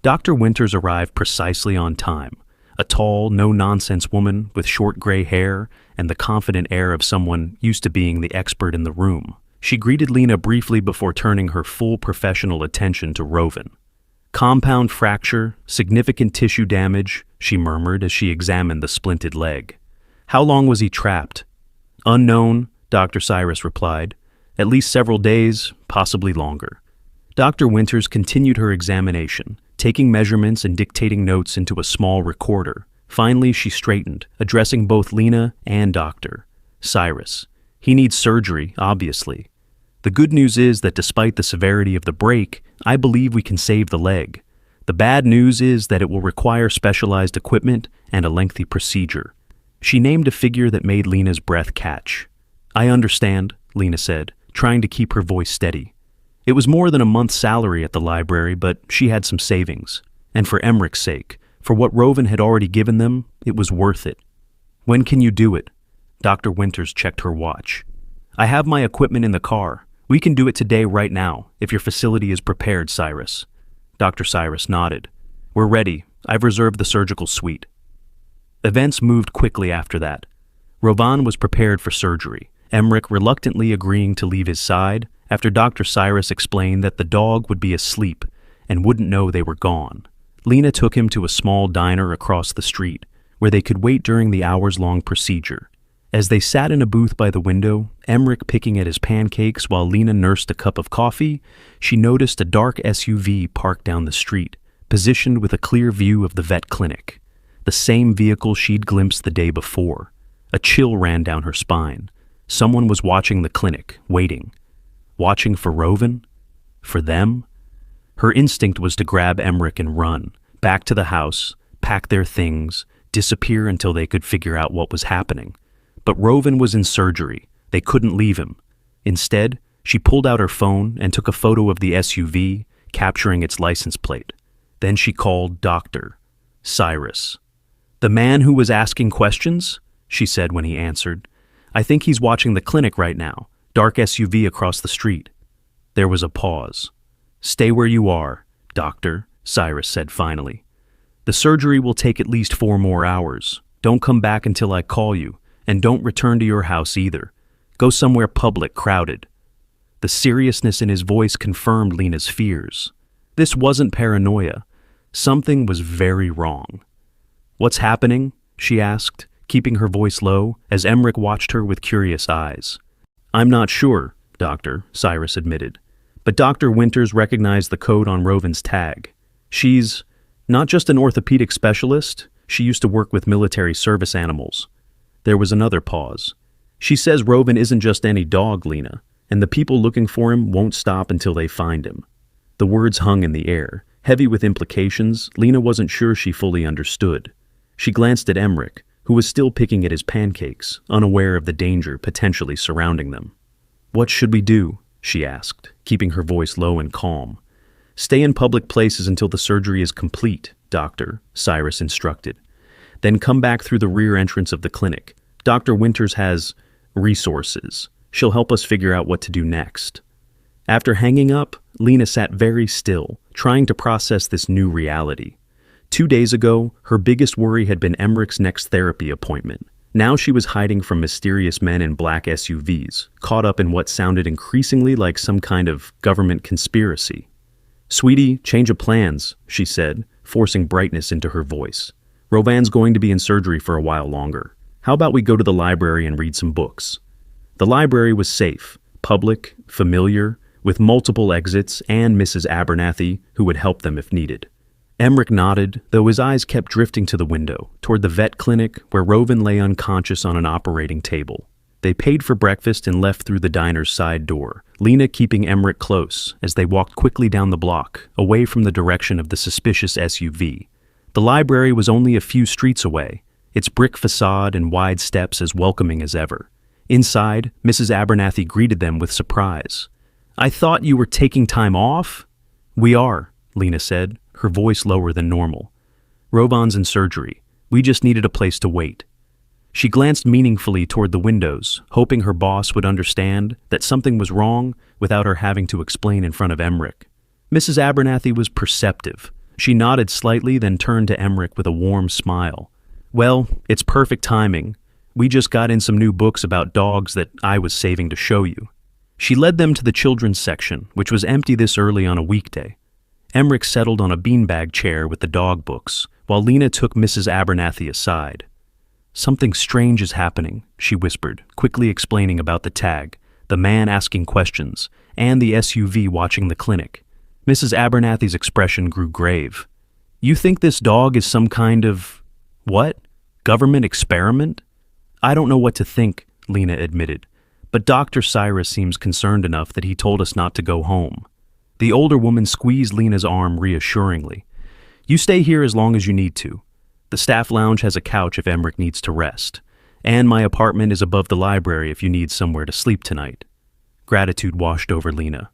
Dr. Winters arrived precisely on time, a tall, no-nonsense woman with short gray hair and the confident air of someone used to being the expert in the room. She greeted Lena briefly before turning her full professional attention to Rovin. "Compound fracture, significant tissue damage," she murmured as she examined the splinted leg. "How long was he trapped?" "Unknown," Dr. Cyrus replied. "At least several days, possibly longer." Dr. Winters continued her examination, taking measurements and dictating notes into a small recorder. Finally, she straightened, addressing both Lena and Dr. Cyrus. "He needs surgery, obviously. The good news is that despite the severity of the break, I believe we can save the leg. The bad news is that it will require specialized equipment and a lengthy procedure." She named a figure that made Lena's breath catch. "I understand," Lena said, trying to keep her voice steady. It was more than a month's salary at the library, but she had some savings. And for Emmerich's sake, for what Rovin had already given them, it was worth it. "When can you do it?" Dr. Winters checked her watch. "I have my equipment in the car. We can do it today right now, if your facility is prepared, Cyrus." Dr. Cyrus nodded. "We're ready. I've reserved the surgical suite." Events moved quickly after that. Rovan was prepared for surgery, Emmerich reluctantly agreeing to leave his side after Dr. Cyrus explained that the dog would be asleep and wouldn't know they were gone. Lena took him to a small diner across the street, where they could wait during the hours-long procedure. As they sat in a booth by the window, Emmerich picking at his pancakes while Lena nursed a cup of coffee, she noticed a dark SUV parked down the street, positioned with a clear view of the vet clinic. The same vehicle she'd glimpsed the day before. A chill ran down her spine. Someone was watching the clinic, waiting. Watching for Rovin? For them? Her instinct was to grab Emmerich and run, back to the house, pack their things, disappear until they could figure out what was happening. But Rovin was in surgery. They couldn't leave him. Instead, she pulled out her phone and took a photo of the SUV, capturing its license plate. Then she called Dr. Cyrus. "The man who was asking questions?" she said when he answered. "I think he's watching the clinic right now. Dark SUV across the street." There was a pause. "Stay where you are, Doctor," Cyrus said finally. "The surgery will take at least 4 more hours. Don't come back until I call you, and don't return to your house either. Go somewhere public, crowded." The seriousness in his voice confirmed Lena's fears. This wasn't paranoia. Something was very wrong. "What's happening?" she asked, keeping her voice low as Emmerich watched her with curious eyes. "I'm not sure, Doctor," Cyrus admitted. But Dr. Winters recognized the code on Rovin's tag. She's not just an orthopedic specialist, she used to work with military service animals. There was another pause. She says Rovin isn't just any dog, Lena, and the people looking for him won't stop until they find him. The words hung in the air, heavy with implications Lena wasn't sure she fully understood. She glanced at Emmerich, who was still picking at his pancakes, unaware of the danger potentially surrounding them. "What should we do?" she asked, keeping her voice low and calm. "Stay in public places until the surgery is complete, doctor," Cyrus instructed. "Then come back through the rear entrance of the clinic. Dr. Winters has resources. She'll help us figure out what to do next." After hanging up, Lena sat very still, trying to process this new reality. 2 days ago, her biggest worry had been Emmerich's next therapy appointment. Now she was hiding from mysterious men in black SUVs, caught up in what sounded increasingly like some kind of government conspiracy. "Sweetie, change of plans," she said, forcing brightness into her voice. "Rovan's going to be in surgery for a while longer. How about we go to the library and read some books?" The library was safe, public, familiar, with multiple exits and Mrs. Abernathy, who would help them if needed. Emmerich nodded, though his eyes kept drifting to the window, toward the vet clinic where Rovin lay unconscious on an operating table. They paid for breakfast and left through the diner's side door, Lena keeping Emmerich close as they walked quickly down the block, away from the direction of the suspicious SUV. The library was only a few streets away, its brick facade and wide steps as welcoming as ever. Inside, Mrs. Abernathy greeted them with surprise. "I thought you were taking time off?" "We are," Lena said, her voice lower than normal. "Rovan's in surgery. We just needed a place to wait." She glanced meaningfully toward the windows, hoping her boss would understand that something was wrong without her having to explain in front of Emmerich. Mrs. Abernathy was perceptive. She nodded slightly, then turned to Emmerich with a warm smile. "Well, it's perfect timing. We just got in some new books about dogs that I was saving to show you." She led them to the children's section, which was empty this early on a weekday. Emmerich settled on a beanbag chair with the dog books, while Lena took Mrs. Abernathy aside. "Something strange is happening," she whispered, quickly explaining about the tag, the man asking questions, and the SUV watching the clinic. Mrs. Abernathy's expression grew grave. "You think this dog is some kind of, what? Government experiment?" "I don't know what to think," Lena admitted. "But Dr. Cyrus seems concerned enough that he told us not to go home." The older woman squeezed Lena's arm reassuringly. "You stay here as long as you need to. The staff lounge has a couch if Emmerich needs to rest. And my apartment is above the library if you need somewhere to sleep tonight." Gratitude washed over Lena.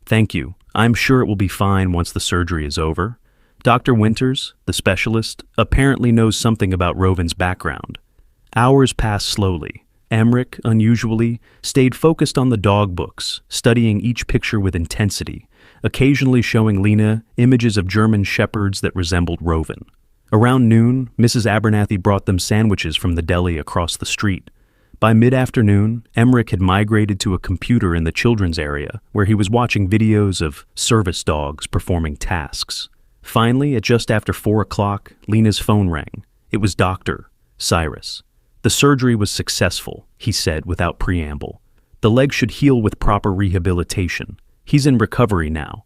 "Thank you. I'm sure it will be fine once the surgery is over. Dr. Winters, the specialist, apparently knows something about Rovin's background." Hours passed slowly. Emmerich, unusually, stayed focused on the dog books, studying each picture with intensity, occasionally showing Lena images of German shepherds that resembled Rovin. Around noon, Mrs. Abernathy brought them sandwiches from the deli across the street. By mid-afternoon, Emmerich had migrated to a computer in the children's area, where he was watching videos of service dogs performing tasks. Finally, at just after 4 o'clock, Lena's phone rang. It was Dr. Cyrus. "The surgery was successful," he said without preamble. "The leg should heal with proper rehabilitation. He's in recovery now."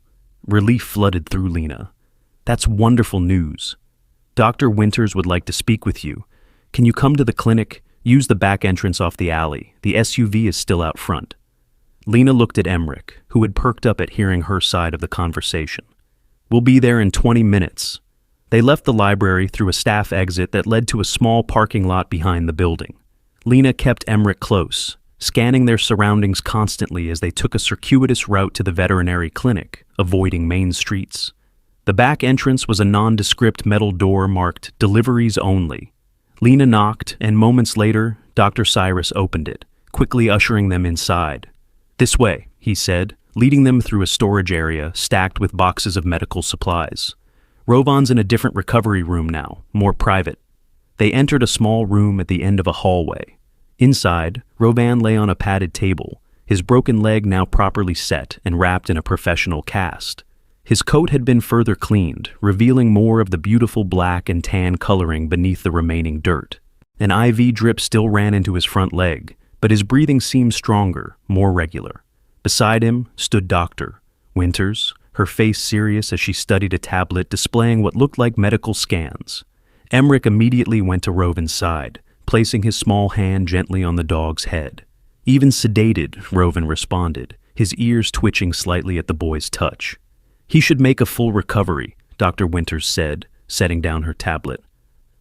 Relief flooded through Lena. "That's wonderful news. Dr. Winters would like to speak with you. Can you come to the clinic? Use the back entrance off the alley. The SUV is still out front." Lena looked at Emmerich, who had perked up at hearing her side of the conversation. "We'll be there in 20 minutes. They left the library through a staff exit that led to a small parking lot behind the building. Lena kept Emmerich close, scanning their surroundings constantly as they took a circuitous route to the veterinary clinic, avoiding main streets. The back entrance was a nondescript metal door marked "Deliveries Only." Lena knocked, and moments later, Dr. Cyrus opened it, quickly ushering them inside. "This way," he said, leading them through a storage area stacked with boxes of medical supplies. "Rovan's in a different recovery room now, more private." They entered a small room at the end of a hallway. Inside, Rovan lay on a padded table, his broken leg now properly set and wrapped in a professional cast. His coat had been further cleaned, revealing more of the beautiful black and tan coloring beneath the remaining dirt. An IV drip still ran into his front leg, but his breathing seemed stronger, more regular. Beside him stood Dr. Winters, her face serious as she studied a tablet displaying what looked like medical scans. Emmerich immediately went to Rovin's side, placing his small hand gently on the dog's head. Even sedated, Rovin responded, his ears twitching slightly at the boy's touch. He should make a full recovery, Dr. Winters said, setting down her tablet.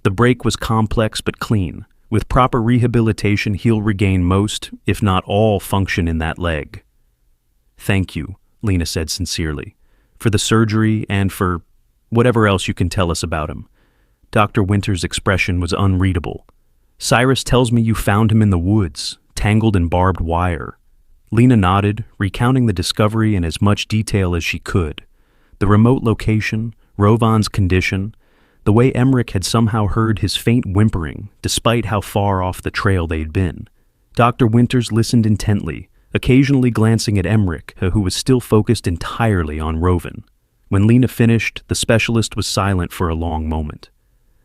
The break was complex but clean. With proper rehabilitation, he'll regain most, if not all, function in that leg. Thank you, Lena said sincerely, for the surgery and for whatever else you can tell us about him. Dr. Winters' expression was unreadable. Cyrus tells me you found him in the woods, tangled in barbed wire. Lena nodded, recounting the discovery in as much detail as she could. The remote location, Rovan's condition, the way Emmerich had somehow heard his faint whimpering, despite how far off the trail they'd been. Dr. Winters listened intently, occasionally glancing at Emmerich, who was still focused entirely on Rovin. When Lena finished, the specialist was silent for a long moment.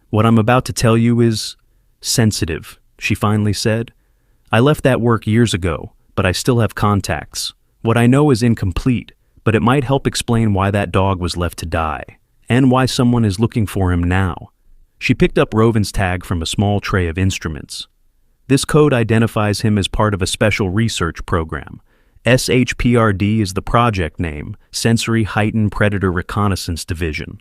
What I'm about to tell you is sensitive, she finally said. I left that work years ago, but I still have contacts. What I know is incomplete, but it might help explain why that dog was left to die, and why someone is looking for him now. She picked up Rovin's tag from a small tray of instruments. This code identifies him as part of a special research program. SHPRD is the project name, Sensory Heightened Predator Reconnaissance Division.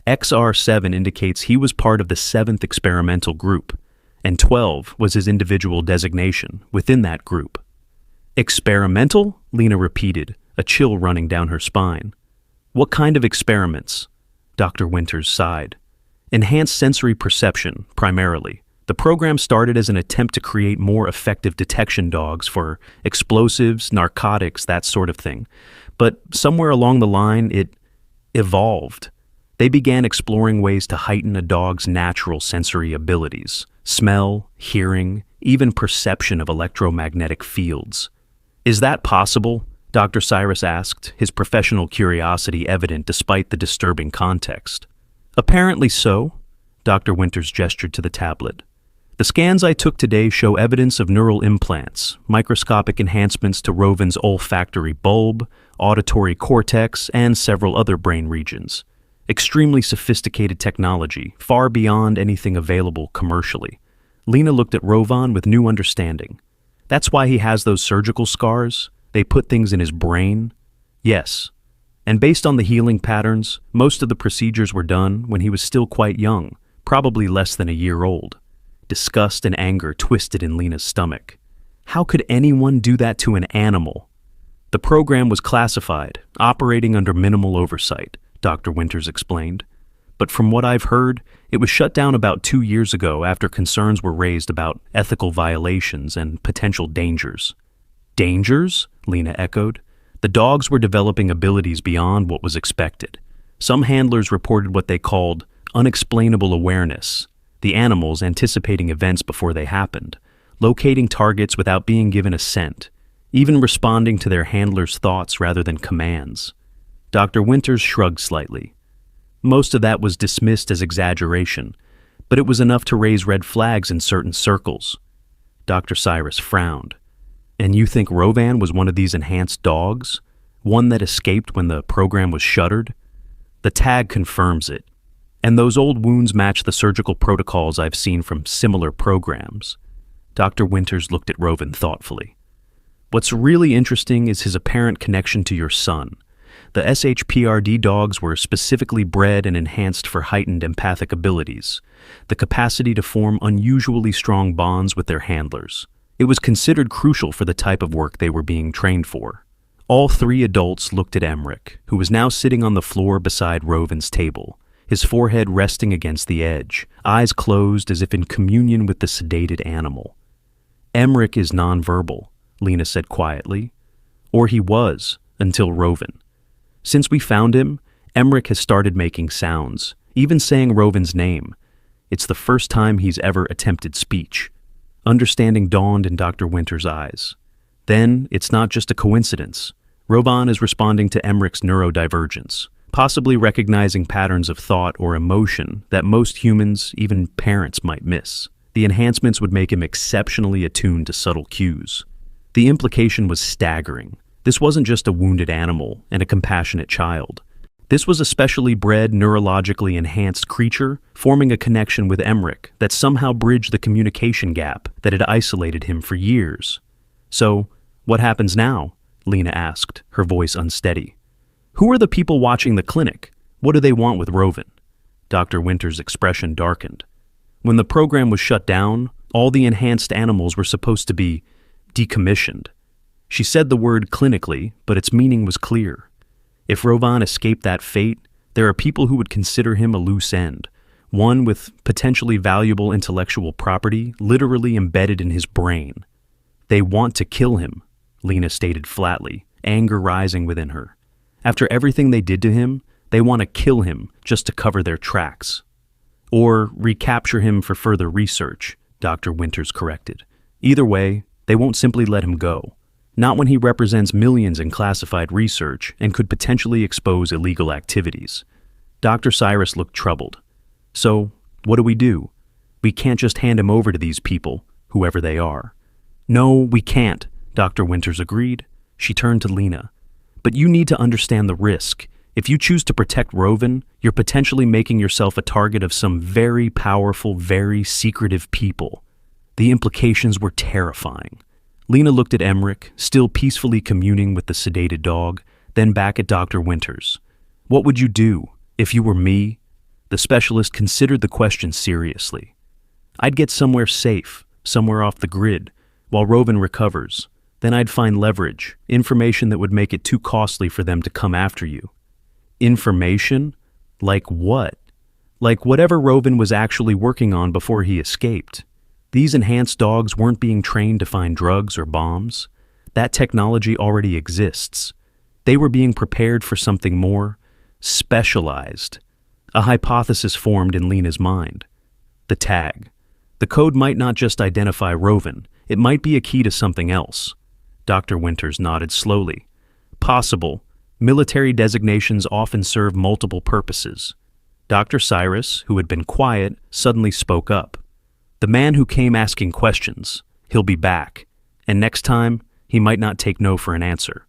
XR7 indicates he was part of the 7th experimental group, and 12 was his individual designation within that group. Experimental? Lena repeated, a chill running down her spine. What kind of experiments? Dr. Winters sighed. Enhanced sensory perception, primarily. The program started as an attempt to create more effective detection dogs for explosives, narcotics, that sort of thing. But somewhere along the line, it evolved. They began exploring ways to heighten a dog's natural sensory abilities, smell, hearing, even perception of electromagnetic fields. Is that possible? Dr. Cyrus asked, his professional curiosity evident despite the disturbing context. Apparently so, Dr. Winters gestured to the tablet. The scans I took today show evidence of neural implants, microscopic enhancements to Rovin's olfactory bulb, auditory cortex, and several other brain regions. Extremely sophisticated technology, far beyond anything available commercially. Lena looked at Rovan with new understanding. That's why he has those surgical scars? They put things in his brain? Yes. And based on the healing patterns, most of the procedures were done when he was still quite young, probably less than a year old. Disgust and anger twisted in Lena's stomach. How could anyone do that to an animal? The program was classified, operating under minimal oversight, Dr. Winters explained. But from what I've heard, it was shut down about 2 years ago after concerns were raised about ethical violations and potential dangers. Dangers? Lena echoed. The dogs were developing abilities beyond what was expected. Some handlers reported what they called unexplainable awareness, the animals anticipating events before they happened, locating targets without being given a scent, even responding to their handlers' thoughts rather than commands. Dr. Winters shrugged slightly. Most of that was dismissed as exaggeration, but it was enough to raise red flags in certain circles. Dr. Cyrus frowned. And you think Rovan was one of these enhanced dogs? One that escaped when the program was shuttered? The tag confirms it. And those old wounds match the surgical protocols I've seen from similar programs. Dr. Winters looked at Rovan thoughtfully. What's really interesting is his apparent connection to your son. The SHPRD dogs were specifically bred and enhanced for heightened empathic abilities, the capacity to form unusually strong bonds with their handlers. It was considered crucial for the type of work they were being trained for. All 3 adults looked at Emmerich, who was now sitting on the floor beside Rovin's table, his forehead resting against the edge, eyes closed as if in communion with the sedated animal. Emmerich is nonverbal, Lena said quietly. Or he was, until Rovin. Since we found him, Emmerich has started making sounds, even saying Rovin's name. It's the first time he's ever attempted speech. Understanding dawned in Dr. Winters' eyes. Then, it's not just a coincidence. Rovan is responding to Emmerich's neurodivergence, possibly recognizing patterns of thought or emotion that most humans, even parents, might miss. The enhancements would make him exceptionally attuned to subtle cues. The implication was staggering. This wasn't just a wounded animal and a compassionate child. This was a specially bred, neurologically enhanced creature forming a connection with Emmerich that somehow bridged the communication gap that had isolated him for years. "So, what happens now?" Lena asked, her voice unsteady. "Who are the people watching the clinic? What do they want with Roven?" Dr. Winter's expression darkened. When the program was shut down, all the enhanced animals were supposed to be decommissioned. She said the word clinically, but its meaning was clear. If Rovan escaped that fate, there are people who would consider him a loose end, one with potentially valuable intellectual property literally embedded in his brain. "They want to kill him," Lena stated flatly, anger rising within her. "After everything they did to him, they want to kill him just to cover their tracks." "Or recapture him for further research," Dr. Winters corrected. "Either way, they won't simply let him go. Not when he represents millions in classified research and could potentially expose illegal activities." Dr. Cyrus looked troubled. "So, what do? We can't just hand him over to these people, whoever they are." "No, we can't," Dr. Winters agreed. She turned to Lena. "But you need to understand the risk. If you choose to protect Roven, you're potentially making yourself a target of some very powerful, very secretive people." The implications were terrifying. Lena looked at Emmerich, still peacefully communing with the sedated dog, then back at Dr. Winters. "What would you do if you were me?" The specialist considered the question seriously. "I'd get somewhere safe, somewhere off the grid, while Roven recovers. Then I'd find leverage, information that would make it too costly for them to come after you." "Information? Like what?" "Like whatever Roven was actually working on before he escaped. These enhanced dogs weren't being trained to find drugs or bombs. That technology already exists. They were being prepared for something more specialized." A hypothesis formed in Lena's mind. The tag. The code might not just identify Roven, it might be a key to something else. Dr. Winters nodded slowly. "Possible. Military designations often serve multiple purposes." Dr. Cyrus, who had been quiet, suddenly spoke up. "The man who came asking questions, he'll be back, and next time, he might not take no for an answer."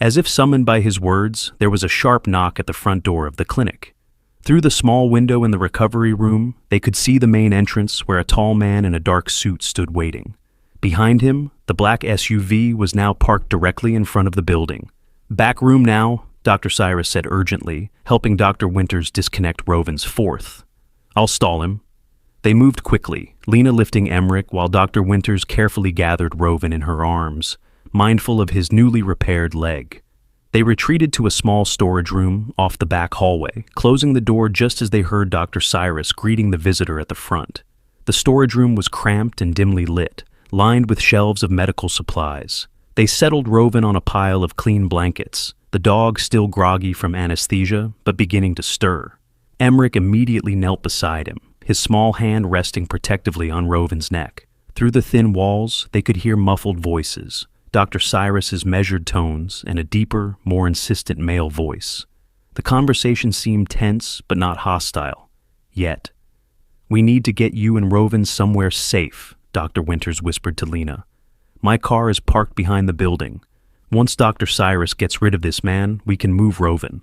As if summoned by his words, there was a sharp knock at the front door of the clinic. Through the small window in the recovery room, they could see the main entrance where a tall man in a dark suit stood waiting. Behind him, the black SUV was now parked directly in front of the building. "Back room now," Dr. Cyrus said urgently, helping Dr. Winters disconnect Roven's fourth. "I'll stall him." They moved quickly, Lena lifting Emmerich while Dr. Winters carefully gathered Roven in her arms, mindful of his newly repaired leg. They retreated to a small storage room off the back hallway, closing the door just as they heard Dr. Cyrus greeting the visitor at the front. The storage room was cramped and dimly lit, lined with shelves of medical supplies. They settled Roven on a pile of clean blankets, the dog still groggy from anesthesia, but beginning to stir. Emmerich immediately knelt beside him, his small hand resting protectively on Roven's neck. Through the thin walls, they could hear muffled voices, Dr. Cyrus's measured tones and a deeper, more insistent male voice. The conversation seemed tense but not hostile. Yet, "We need to get you and Roven somewhere safe," Dr. Winters whispered to Lena. "My car is parked behind the building. Once Dr. Cyrus gets rid of this man, we can move Roven."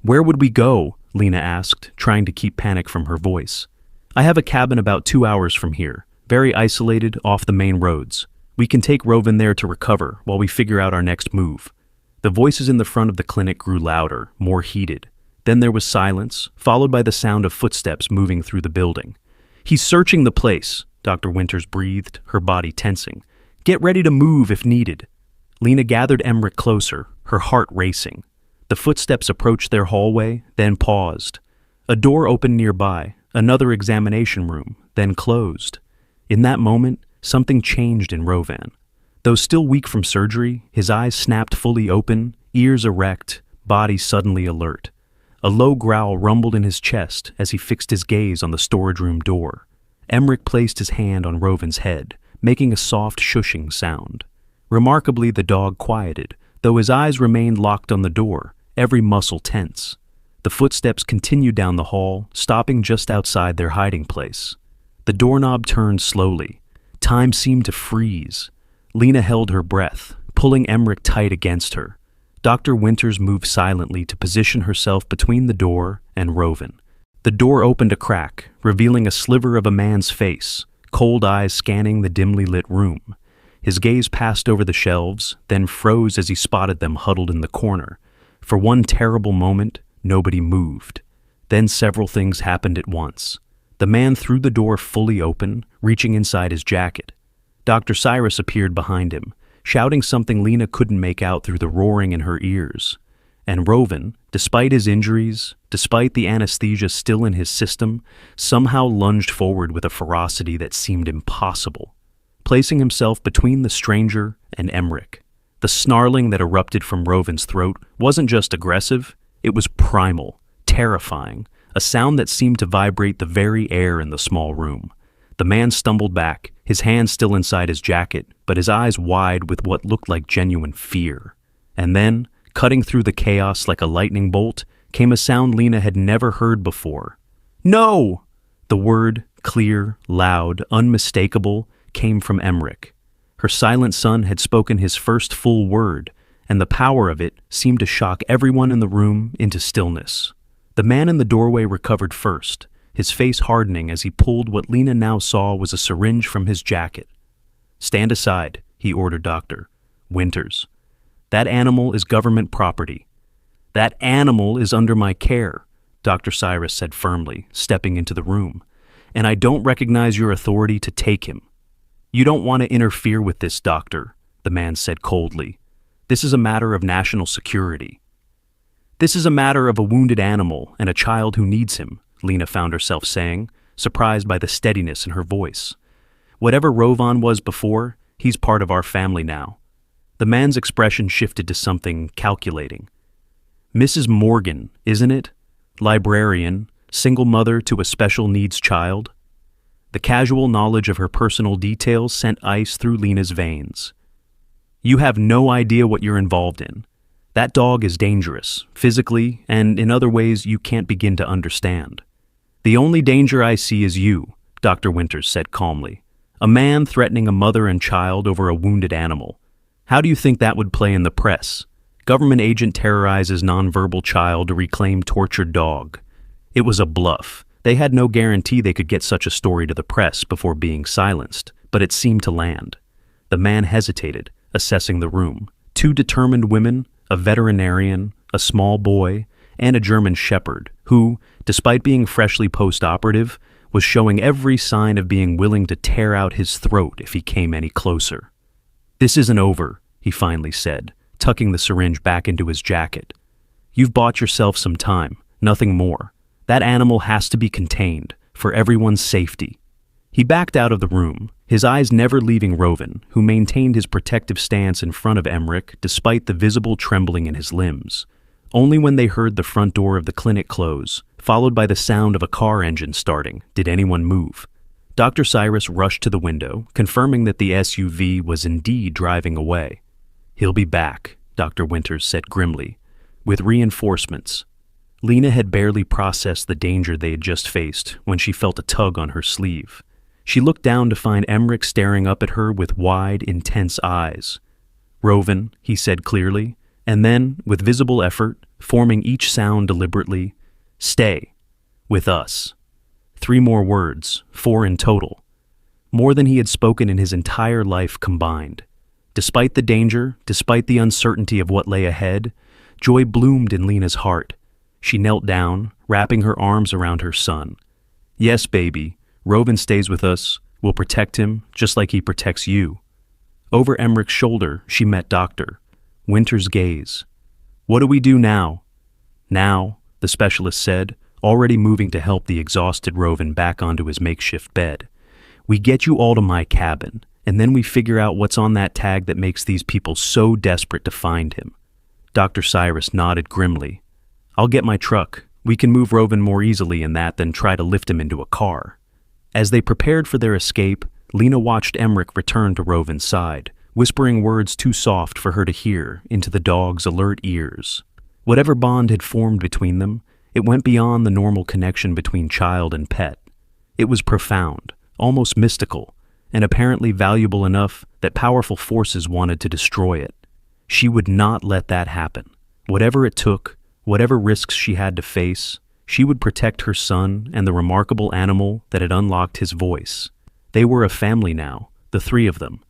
"Where would we go?" Lena asked, trying to keep panic from her voice. "I have a cabin about 2 hours from here, very isolated, off the main roads. We can take Roven there to recover while we figure out our next move." The voices in the front of the clinic grew louder, more heated. Then there was silence, followed by the sound of footsteps moving through the building. "He's searching the place," Dr. Winters breathed, her body tensing. "Get ready to move if needed." Lena gathered Emmerich closer, her heart racing. The footsteps approached their hallway, then paused. A door opened nearby, another examination room, then closed. In that moment, something changed in Rovan. Though still weak from surgery, his eyes snapped fully open, ears erect, body suddenly alert. A low growl rumbled in his chest as he fixed his gaze on the storage room door. Emmerich placed his hand on Roven's head, making a soft shushing sound. Remarkably, the dog quieted, though his eyes remained locked on the door, every muscle tense. The footsteps continued down the hall, stopping just outside their hiding place. The doorknob turned slowly. Time seemed to freeze. Lena held her breath, pulling Emmerich tight against her. Dr. Winters moved silently to position herself between the door and Roven. The door opened a crack, revealing a sliver of a man's face, cold eyes scanning the dimly lit room. His gaze passed over the shelves, then froze as he spotted them huddled in the corner. For one terrible moment, nobody moved. Then several things happened at once. The man threw the door fully open, reaching inside his jacket. Dr. Cyrus appeared behind him, shouting something Lena couldn't make out through the roaring in her ears. And Roven, despite his injuries, despite the anesthesia still in his system, somehow lunged forward with a ferocity that seemed impossible, placing himself between the stranger and Emmerich. The snarling that erupted from Roven's throat wasn't just aggressive, it was primal, terrifying, a sound that seemed to vibrate the very air in the small room. The man stumbled back, his hands still inside his jacket, but his eyes wide with what looked like genuine fear. And then, cutting through the chaos like a lightning bolt, came a sound Lena had never heard before. "No!" The word, clear, loud, unmistakable, came from Emmerich. Her silent son had spoken his first full word, and the power of it seemed to shock everyone in the room into stillness. The man in the doorway recovered first, his face hardening as he pulled what Lena now saw was a syringe from his jacket. "Stand aside," he ordered Dr. Winters. "That animal is government property." "That animal is under my care," Dr. Cyrus said firmly, stepping into the room. "And I don't recognize your authority to take him." "You don't want to interfere with this, doctor," the man said coldly. "This is a matter of national security." "This is a matter of a wounded animal and a child who needs him," Lena found herself saying, surprised by the steadiness in her voice. "Whatever Rovan was before, he's part of our family now." The man's expression shifted to something calculating. "Mrs. Morgan, isn't it? Librarian, single mother to a special needs child?" The casual knowledge of her personal details sent ice through Lena's veins. "You have no idea what you're involved in. That dog is dangerous, physically, and in other ways you can't begin to understand." "The only danger I see is you," Dr. Winters said calmly. "A man threatening a mother and child over a wounded animal. How do you think that would play in the press? Government agent terrorizes nonverbal child to reclaim tortured dog." It was a bluff. They had no guarantee they could get such a story to the press before being silenced, but it seemed to land. The man hesitated, assessing the room. Two determined women, a veterinarian, a small boy, and a German shepherd who, despite being freshly post-operative, was showing every sign of being willing to tear out his throat if he came any closer. "This isn't over," he finally said, tucking the syringe back into his jacket. "You've bought yourself some time, nothing more. That animal has to be contained, for everyone's safety." He backed out of the room, his eyes never leaving Roven, who maintained his protective stance in front of Emmerich despite the visible trembling in his limbs. Only when they heard the front door of the clinic close, followed by the sound of a car engine starting, did anyone move. Dr. Cyrus rushed to the window, confirming that the SUV was indeed driving away. "He'll be back," Dr. Winters said grimly, "with reinforcements." Lena had barely processed the danger they had just faced when she felt a tug on her sleeve. She looked down to find Emmerich staring up at her with wide, intense eyes. "Roven," he said clearly, and then, with visible effort, forming each sound deliberately, "Stay. With us." 3 more words, 4 in total. More than he had spoken in his entire life combined. Despite the danger, despite the uncertainty of what lay ahead, joy bloomed in Lena's heart. She knelt down, wrapping her arms around her son. "Yes, baby, Roven stays with us. We'll protect him, just like he protects you." Over Emmerich's shoulder, she met Dr. Winters' gaze. "What do we do now?" "Now," the specialist said, already moving to help the exhausted Roven back onto his makeshift bed. "We get you all to my cabin, and then we figure out what's on that tag that makes these people so desperate to find him." Dr. Cyrus nodded grimly. "I'll get my truck. We can move Roven more easily in that than try to lift him into a car." As they prepared for their escape, Lena watched Emmerich return to Roven's side, whispering words too soft for her to hear into the dog's alert ears. Whatever bond had formed between them, it went beyond the normal connection between child and pet. It was profound, almost mystical, and apparently valuable enough that powerful forces wanted to destroy it. She would not let that happen. Whatever it took, whatever risks she had to face, she would protect her son and the remarkable animal that had unlocked his voice. They were a family now, the three of them,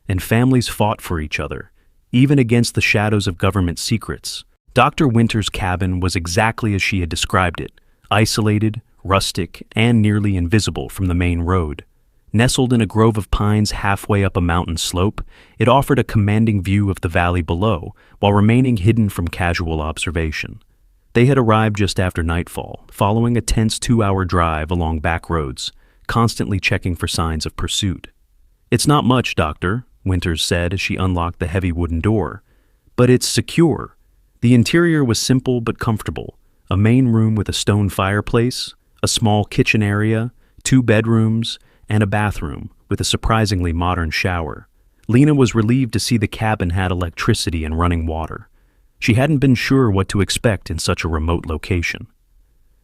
and families fought for each other, even against the shadows of government secrets. Dr. Winter's cabin was exactly as she had described it, isolated, rustic, and nearly invisible from the main road. Nestled in a grove of pines halfway up a mountain slope, it offered a commanding view of the valley below, while remaining hidden from casual observation. They had arrived just after nightfall, following a tense 2-hour drive along back roads, constantly checking for signs of pursuit. "It's not much, Doctor," Winters said as she unlocked the heavy wooden door. "But it's secure." The interior was simple but comfortable. A main room with a stone fireplace, a small kitchen area, 2 bedrooms, and a bathroom with a surprisingly modern shower. Lena was relieved to see the cabin had electricity and running water. She hadn't been sure what to expect in such a remote location.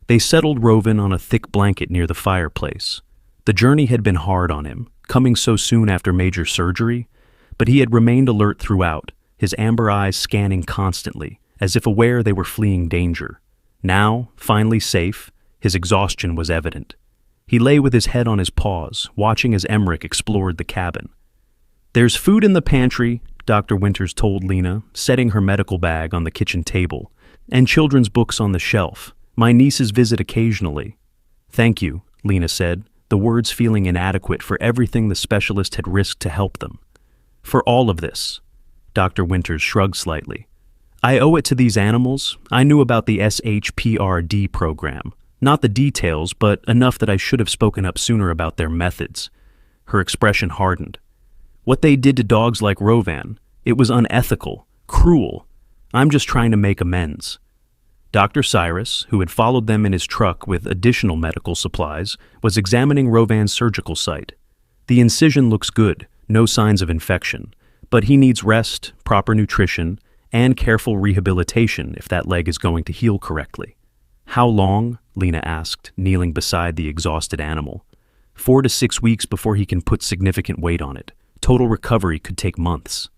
They settled Rovan on a thick blanket near the fireplace. The journey had been hard on him, coming so soon after major surgery, but he had remained alert throughout, his amber eyes scanning constantly, as if aware they were fleeing danger. Now, finally safe, his exhaustion was evident. He lay with his head on his paws, watching as Emmerich explored the cabin. "There's food in the pantry," Dr. Winters told Lena, setting her medical bag on the kitchen table, "and children's books on the shelf. My nieces visit occasionally." "Thank you," Lena said, the words feeling inadequate for everything the specialist had risked to help them. "For all of this." Dr. Winters shrugged slightly. "I owe it to these animals. I knew about the SHPRD program. Not the details, but enough that I should have spoken up sooner about their methods." Her expression hardened. "What they did to dogs like Rovan, it was unethical, cruel. I'm just trying to make amends." Dr. Cyrus, who had followed them in his truck with additional medical supplies, was examining Rovan's surgical site. "The incision looks good, no signs of infection, but he needs rest, proper nutrition, and careful rehabilitation if that leg is going to heal correctly." "How long?" Lena asked, kneeling beside the exhausted animal. 4 to 6 weeks before he can put significant weight on it. Total recovery could take months."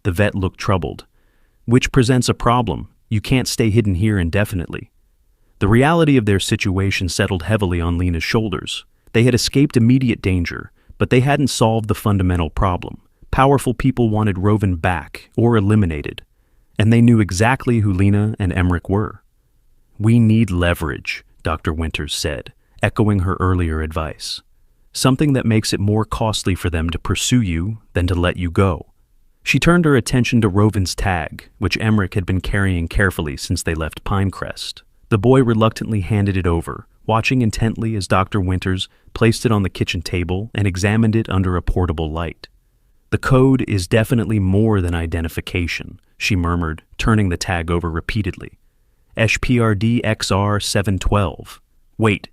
The vet looked troubled. "Which presents a problem. You can't stay hidden here indefinitely." The reality of their situation settled heavily on Lena's shoulders. They had escaped immediate danger, but they hadn't solved the fundamental problem. Powerful people wanted Rovan back or eliminated, and they knew exactly who Lena and Emmerich were. "We need leverage," Dr. Winters said, echoing her earlier advice. "Something that makes it more costly for them to pursue you than to let you go." She turned her attention to Rovan's tag, which Emmerich had been carrying carefully since they left Pinecrest. The boy reluctantly handed it over, watching intently as Dr. Winters placed it on the kitchen table and examined it under a portable light. "The code is definitely more than identification," she murmured, turning the tag over repeatedly. "SHPRD XR 712. Wait."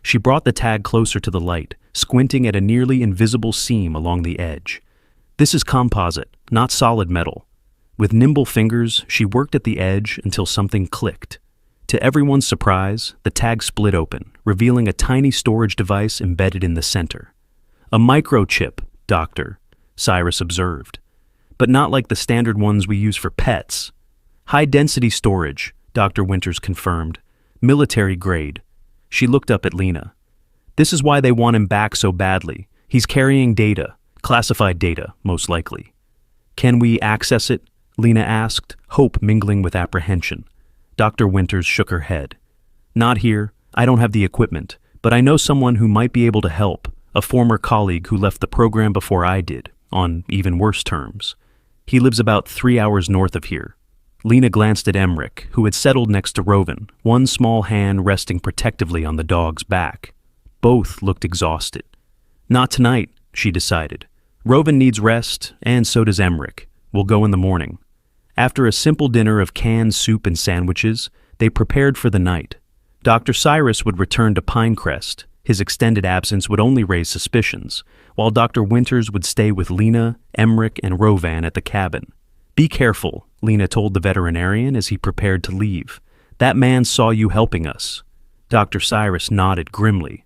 She brought the tag closer to the light, squinting at a nearly invisible seam along the edge. "This is composite, not solid metal." With nimble fingers, she worked at the edge until something clicked. To everyone's surprise, the tag split open, revealing a tiny storage device embedded in the center. "A microchip, Doctor," Cyrus observed. "But not like the standard ones we use for pets." "High-density storage," Dr. Winters confirmed. "Military grade." She looked up at Lena. "This is why they want him back so badly. He's carrying data, classified data, most likely." "Can we access it?" Lena asked, hope mingling with apprehension. Dr. Winters shook her head. "Not here. I don't have the equipment, but I know someone who might be able to help, a former colleague who left the program before I did, on even worse terms. He lives about 3 hours north of here." Lena glanced at Emmerich, who had settled next to Rovan, one small hand resting protectively on the dog's back. Both looked exhausted. "Not tonight," she decided. "Rovan needs rest, and so does Emmerich. We'll go in the morning." After a simple dinner of canned soup and sandwiches, they prepared for the night. Dr. Cyrus would return to Pinecrest. His extended absence would only raise suspicions, while Dr. Winters would stay with Lena, Emmerich, and Rovan at the cabin. "Be careful," Lena told the veterinarian as he prepared to leave. "That man saw you helping us." Dr. Cyrus nodded grimly.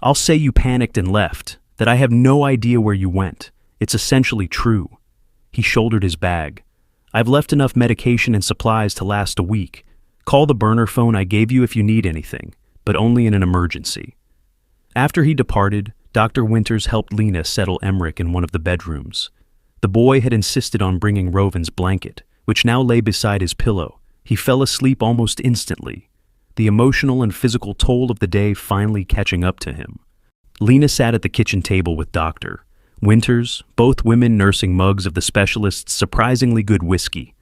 "I'll say you panicked and left, that I have no idea where you went. It's essentially true." He shouldered his bag. I've left enough medication and supplies to last a week. Call the burner phone I gave you if you need anything, but only in an emergency." After he departed, Dr. Winters helped Lena settle Emmerich in one of the bedrooms. The boy had insisted on bringing Rovin's blanket, which now lay beside his pillow. He fell asleep almost instantly, the emotional and physical toll of the day finally catching up to him. Lena sat at the kitchen table with Dr. Winters, both women nursing mugs of the specialist's surprisingly good whiskey.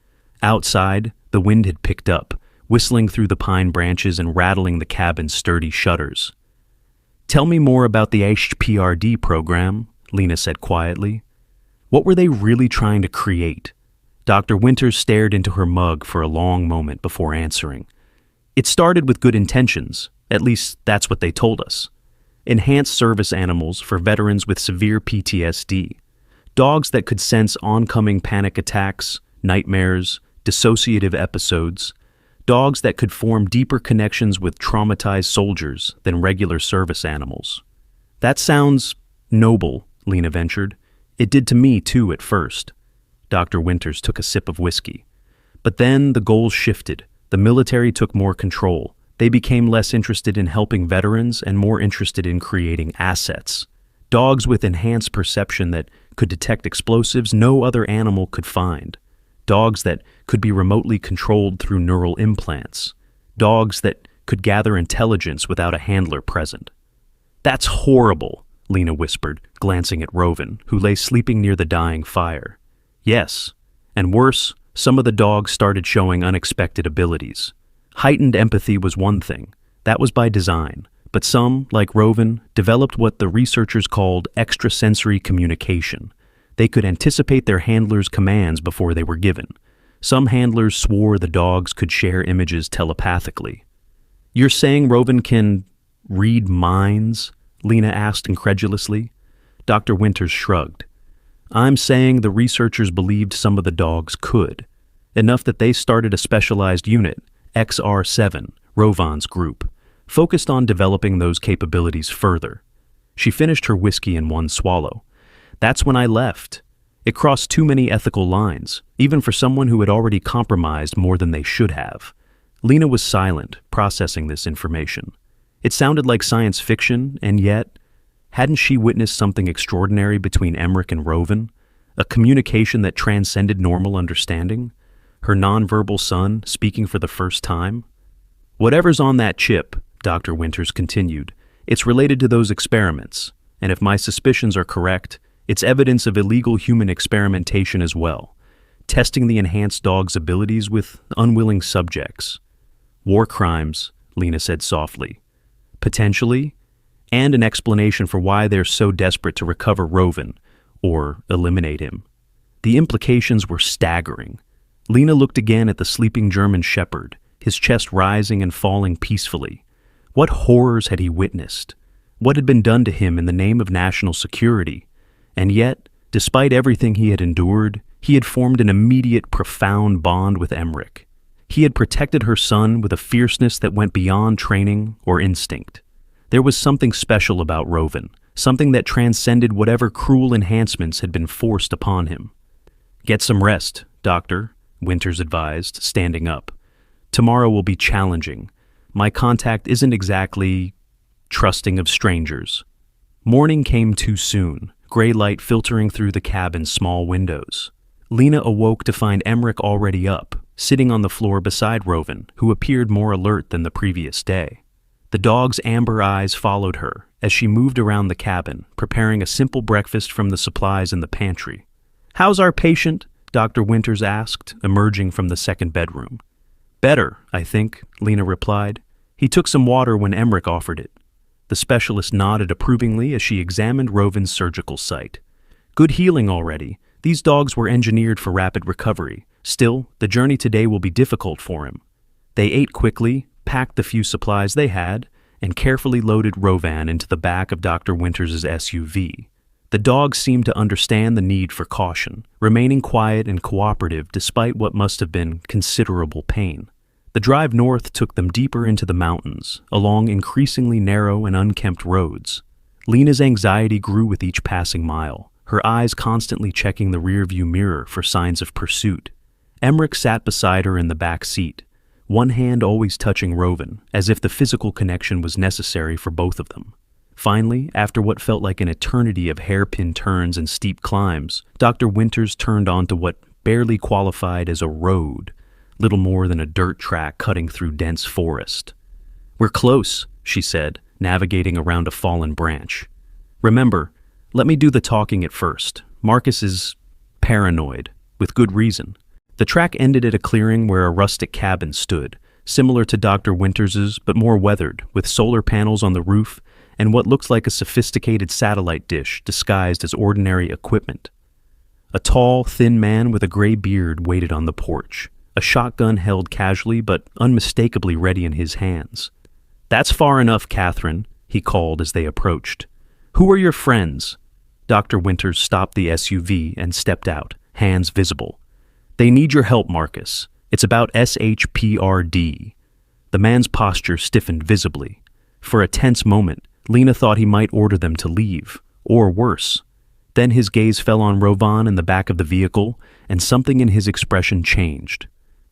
Outside, the wind had picked up, whistling through the pine branches and rattling the cabin's sturdy shutters. "Tell me more about the HPRD program," Lena said quietly. What were they really trying to create? Dr. Winters stared into her mug for a long moment before answering. "It started with good intentions, at least that's what they told us. Enhanced service animals for veterans with severe PTSD. Dogs that could sense oncoming panic attacks, nightmares, dissociative episodes. Dogs that could form deeper connections with traumatized soldiers than regular service animals." "That sounds noble," Lena ventured. "It did to me, too, at first." Dr. Winters took a sip of whiskey. "But then the goals shifted. The military took more control. They became less interested in helping veterans and more interested in creating assets. Dogs with enhanced perception that could detect explosives no other animal could find. Dogs that could be remotely controlled through neural implants. Dogs that could gather intelligence without a handler present." "That's horrible," Lena whispered, glancing at Rovin, who lay sleeping near the dying fire. "Yes, and worse, some of the dogs started showing unexpected abilities. Heightened empathy was one thing. That was by design. But some, like Rovin, developed what the researchers called extrasensory communication. They could anticipate their handlers' commands before they were given. Some handlers swore the dogs could share images telepathically." "You're saying Rovin can read minds?" Lena asked incredulously. Dr. Winters shrugged. "I'm saying the researchers believed some of the dogs could. Enough that they started a specialized unit, XR7, Rovan's group, focused on developing those capabilities further." She finished her whiskey in one swallow. "That's when I left. It crossed too many ethical lines, even for someone who had already compromised more than they should have." Lena was silent, processing this information. It sounded like science fiction, and yet, hadn't she witnessed something extraordinary between Emmerich and Rovin? A communication that transcended normal understanding? Her nonverbal son speaking for the first time? "Whatever's on that chip," Dr. Winters continued, "it's related to those experiments, and if my suspicions are correct, it's evidence of illegal human experimentation as well, testing the enhanced dog's abilities with unwilling subjects." "War crimes," Lena said softly. "Potentially, and an explanation for why they're so desperate to recover Rovin, or eliminate him." The implications were staggering. Lena looked again at the sleeping German shepherd, his chest rising and falling peacefully. What horrors had he witnessed? What had been done to him in the name of national security? And yet, despite everything he had endured, he had formed an immediate, profound bond with Emmerich. He had protected her son with a fierceness that went beyond training or instinct. There was something special about Rovin, something that transcended whatever cruel enhancements had been forced upon him. "Get some rest, Doctor," Winters advised, standing up. "Tomorrow will be challenging. My contact isn't exactly trusting of strangers." Morning came too soon, gray light filtering through the cabin's small windows. Lena awoke to find Emmerich already up, sitting on the floor beside Rovin, who appeared more alert than the previous day. The dog's amber eyes followed her as she moved around the cabin, preparing a simple breakfast from the supplies in the pantry. "How's our patient?" Dr. Winters asked, emerging from the second bedroom. "Better, I think," Lena replied. "He took some water when Emmerich offered it." The specialist nodded approvingly as she examined Rovin's surgical site. "Good healing already. These dogs were engineered for rapid recovery. Still, the journey today will be difficult for him." They ate quickly, packed the few supplies they had, and carefully loaded Rovan into the back of Dr. Winters' SUV. The dogs seemed to understand the need for caution, remaining quiet and cooperative despite what must have been considerable pain. The drive north took them deeper into the mountains, along increasingly narrow and unkempt roads. Lena's anxiety grew with each passing mile, her eyes constantly checking the rearview mirror for signs of pursuit. Emmerich sat beside her in the back seat, one hand always touching Rovan, as if the physical connection was necessary for both of them. Finally, after what felt like an eternity of hairpin turns and steep climbs, Dr. Winters turned onto what barely qualified as a road, little more than a dirt track cutting through dense forest. "We're close," she said, navigating around a fallen branch. "Remember, let me do the talking at first. Marcus is paranoid, with good reason." The track ended at a clearing where a rustic cabin stood, similar to Dr. Winters's but more weathered, with solar panels on the roof and what looks like a sophisticated satellite dish disguised as ordinary equipment. A tall, thin man with a gray beard waited on the porch, a shotgun held casually but unmistakably ready in his hands. "That's far enough, Catherine," he called as they approached. "Who are your friends?" Dr. Winters stopped the SUV and stepped out, hands visible. "They need your help, Marcus. It's about SHPRD. The man's posture stiffened visibly. For a tense moment, Lena thought he might order them to leave, or worse. Then his gaze fell on Rovan in the back of the vehicle, and something in his expression changed.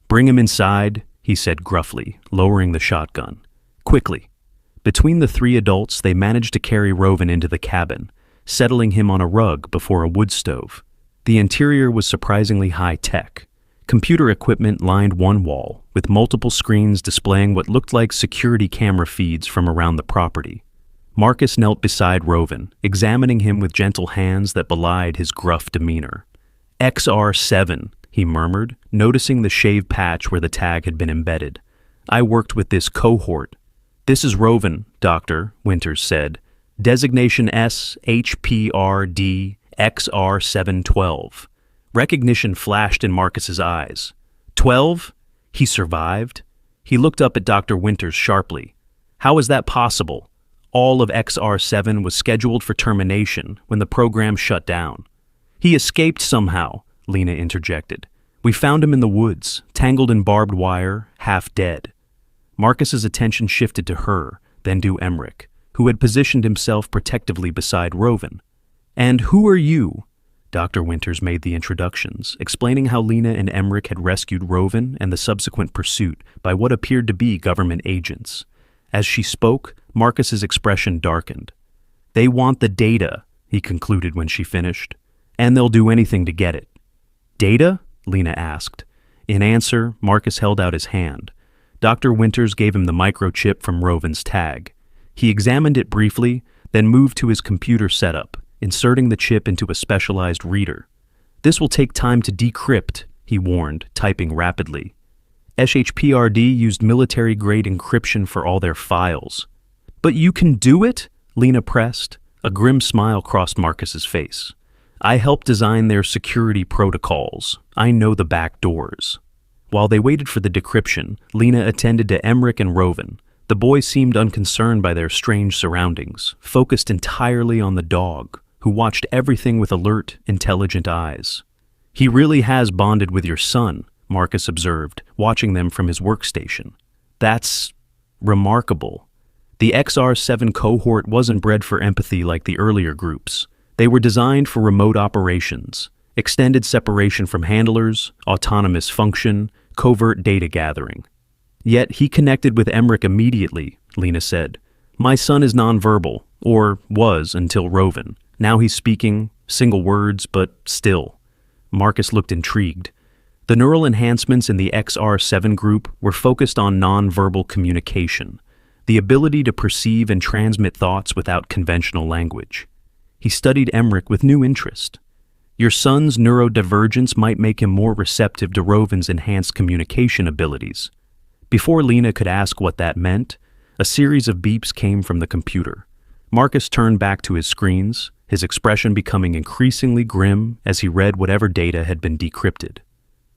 "Bring him inside," he said gruffly, lowering the shotgun. Quickly. Between the three adults, they managed to carry Rovan into the cabin, settling him on a rug before a wood stove. The interior was surprisingly high-tech. Computer equipment lined one wall, with multiple screens displaying what looked like security camera feeds from around the property. Marcus knelt beside Rovan, examining him with gentle hands that belied his gruff demeanor. "XR7, he murmured, noticing the shave patch where the tag had been embedded. "I worked with this cohort." "This is Rovan, Doctor," Winters said. "Designation SHPRD XR712. Recognition flashed in Marcus's eyes. 12? He survived? He looked up at Dr. Winters sharply. How is that possible? All of XR7 was scheduled for termination when the program shut down. "He escaped somehow," Lena interjected. "We found him in the woods, tangled in barbed wire, half dead." Marcus's attention shifted to her, then to Emmerich, who had positioned himself protectively beside Rovan. "And who are you?" Dr. Winters made the introductions, explaining how Lena and Emmerich had rescued Rovan and the subsequent pursuit by what appeared to be government agents. As she spoke, Marcus's expression darkened. "They want the data," he concluded when she finished, "and they'll do anything to get it." "Data?" Lena asked. In answer, Marcus held out his hand. Dr. Winters gave him the microchip from Rovan's tag. He examined it briefly, then moved to his computer setup, inserting the chip into a specialized reader. "This will take time to decrypt," he warned, typing rapidly. SHPRD used military-grade encryption for all their files. "But you can do it?" Lena pressed. A grim smile crossed Marcus's face. "I helped design their security protocols. I know the back doors." While they waited for the decryption, Lena attended to Emmerich and Rovan. The boys seemed unconcerned by their strange surroundings, focused entirely on the dog, who watched everything with alert, intelligent eyes. "He really has bonded with your son," Marcus observed, watching them from his workstation. "That's remarkable." The XR7 cohort wasn't bred for empathy like the earlier groups. They were designed for remote operations, extended separation from handlers, autonomous function, covert data gathering. "Yet he connected with Emmerich immediately," Lena said. "My son is nonverbal, or was until Rovan. Now he's speaking, single words, but still." Marcus looked intrigued. The neural enhancements in the XR7 group were focused on nonverbal communication, the ability to perceive and transmit thoughts without conventional language. He studied Emmerich with new interest. "Your son's neurodivergence might make him more receptive to Rovan's enhanced communication abilities." Before Lena could ask what that meant, a series of beeps came from the computer. Marcus turned back to his screens, his expression becoming increasingly grim as he read whatever data had been decrypted.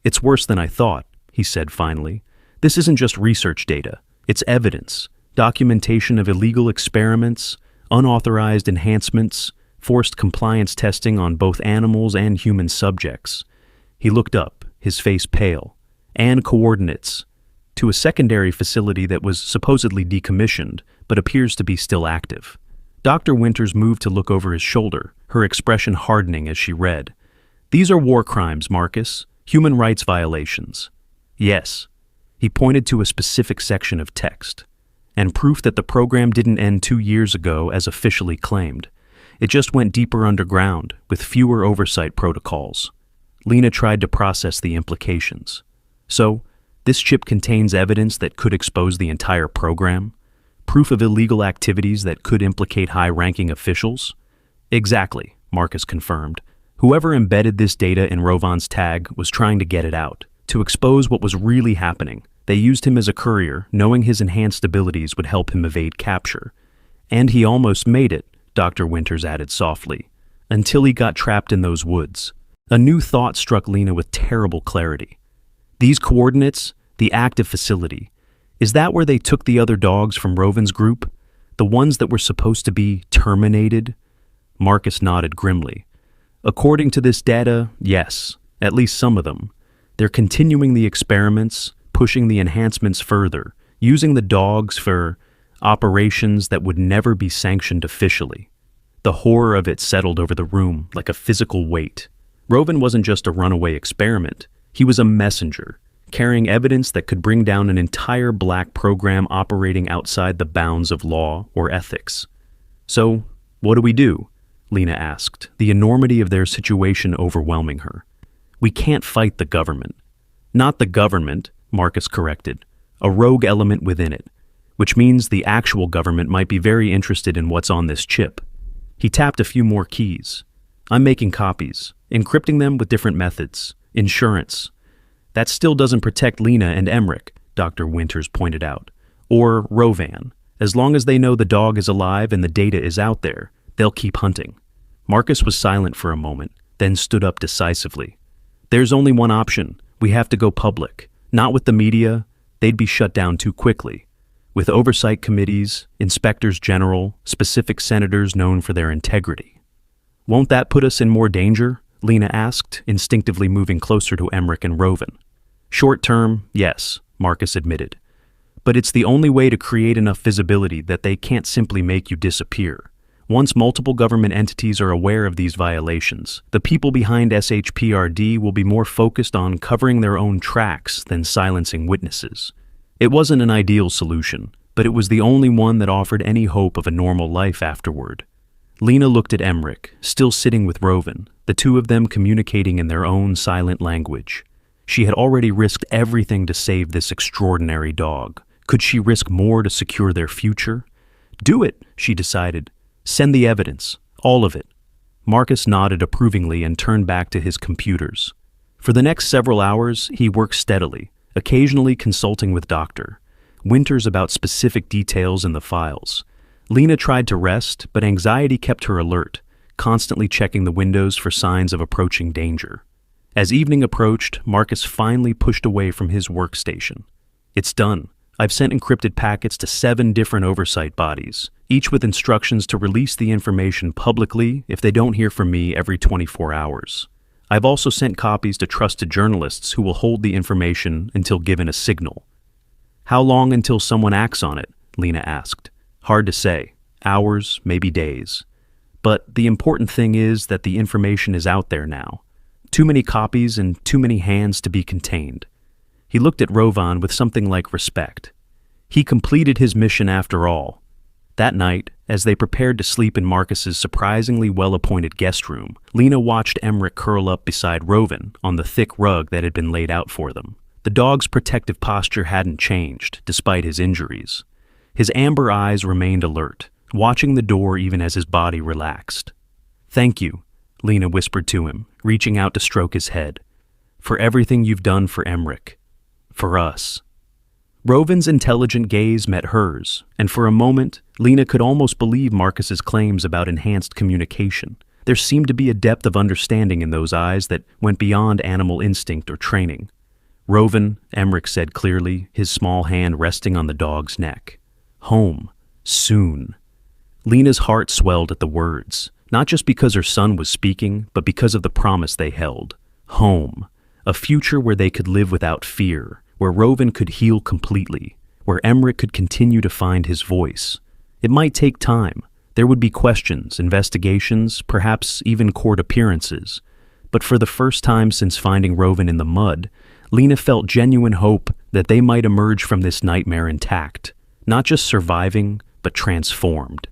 "It's worse than I thought," he said finally. "This isn't just research data. It's evidence, documentation of illegal experiments, unauthorized enhancements, forced compliance testing on both animals and human subjects." He looked up, his face pale. "And coordinates to a secondary facility that was supposedly decommissioned, but appears to be still active." Dr. Winters moved to look over his shoulder, her expression hardening as she read. "These are war crimes, Marcus. Human rights violations. Yes. He pointed to a specific section of text. And proof that the program didn't end 2 years ago as officially claimed. It just went deeper underground, with fewer oversight protocols. Lena tried to process the implications. So, this chip contains evidence that could expose the entire program? Proof of illegal activities that could implicate high-ranking officials? Exactly, Marcus confirmed. Whoever embedded this data in Rovan's tag was trying to get it out, to expose what was really happening. They used him as a courier, knowing his enhanced abilities would help him evade capture. And he almost made it, Dr. Winters added softly, until he got trapped in those woods. A new thought struck Lena with terrible clarity. These coordinates, the active facility, is that where they took the other dogs from Rovan's group? The ones that were supposed to be terminated? Marcus nodded grimly. According to this data, yes, at least some of them. They're continuing the experiments, pushing the enhancements further, using the dogs for operations that would never be sanctioned officially. The horror of it settled over the room like a physical weight. Rovan wasn't just a runaway experiment. He was a messenger, carrying evidence that could bring down an entire black program operating outside the bounds of law or ethics. So, what do we do? Lena asked, the enormity of their situation overwhelming her. We can't fight the government. Not the government, Marcus corrected, a rogue element within it, which means the actual government might be very interested in what's on this chip. He tapped a few more keys. I'm making copies, encrypting them with different methods. Insurance. That still doesn't protect Lena and Emmerich, Dr. Winters pointed out. Or Rovan. As long as they know the dog is alive and the data is out there, they'll keep hunting. Marcus was silent for a moment, then stood up decisively. There's only one option. We have to go public. Not with the media. They'd be shut down too quickly. With oversight committees, inspectors general, specific senators known for their integrity. Won't that put us in more danger? Lena asked, instinctively moving closer to Emmerich and Rovan. Short term, yes, Marcus admitted. But it's the only way to create enough visibility that they can't simply make you disappear. Once multiple government entities are aware of these violations, the people behind SHPRD will be more focused on covering their own tracks than silencing witnesses. It wasn't an ideal solution, but it was the only one that offered any hope of a normal life afterward. Lena looked at Emmerich, still sitting with Rovan, the two of them communicating in their own silent language. She had already risked everything to save this extraordinary dog. Could she risk more to secure their future? Do it, she decided. Send the evidence, all of it. Marcus nodded approvingly and turned back to his computers. For the next several hours, he worked steadily, occasionally consulting with Dr. Winters about specific details in the files. Lena tried to rest, but anxiety kept her alert, constantly checking the windows for signs of approaching danger. As evening approached, Marcus finally pushed away from his workstation. It's done. I've sent encrypted packets to 7 different oversight bodies, each with instructions to release the information publicly if they don't hear from me every 24 hours. I've also sent copies to trusted journalists who will hold the information until given a signal. How long until someone acts on it? Lena asked. Hard to say. Hours, maybe days. But the important thing is that the information is out there now. Too many copies and too many hands to be contained. He looked at Rovan with something like respect. He completed his mission after all. That night, as they prepared to sleep in Marcus's surprisingly well-appointed guest room, Lena watched Emmerich curl up beside Rovan on the thick rug that had been laid out for them. The dog's protective posture hadn't changed, despite his injuries. His amber eyes remained alert, watching the door even as his body relaxed. Thank you, Lena whispered to him, reaching out to stroke his head. For everything you've done for Emmerich. For us. Rovan's intelligent gaze met hers, and for a moment, Lena could almost believe Marcus's claims about enhanced communication. There seemed to be a depth of understanding in those eyes that went beyond animal instinct or training. Rovan, Emmerich said clearly, his small hand resting on the dog's neck. Home. Soon. Lena's heart swelled at the words, not just because her son was speaking, but because of the promise they held. Home. A future where they could live without fear, where Rovan could heal completely, where Emmerich could continue to find his voice. It might take time. There would be questions, investigations, perhaps even court appearances. But for the first time since finding Rovan in the mud, Lena felt genuine hope that they might emerge from this nightmare intact, not just surviving, but transformed.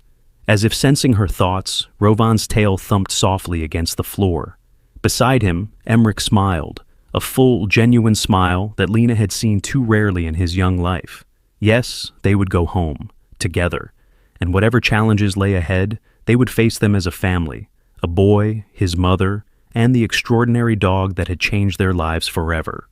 As if sensing her thoughts, Rovan's tail thumped softly against the floor. Beside him, Emmerich smiled, a full, genuine smile that Lena had seen too rarely in his young life. Yes, they would go home, together, and whatever challenges lay ahead, they would face them as a family, a boy, his mother, and the extraordinary dog that had changed their lives forever.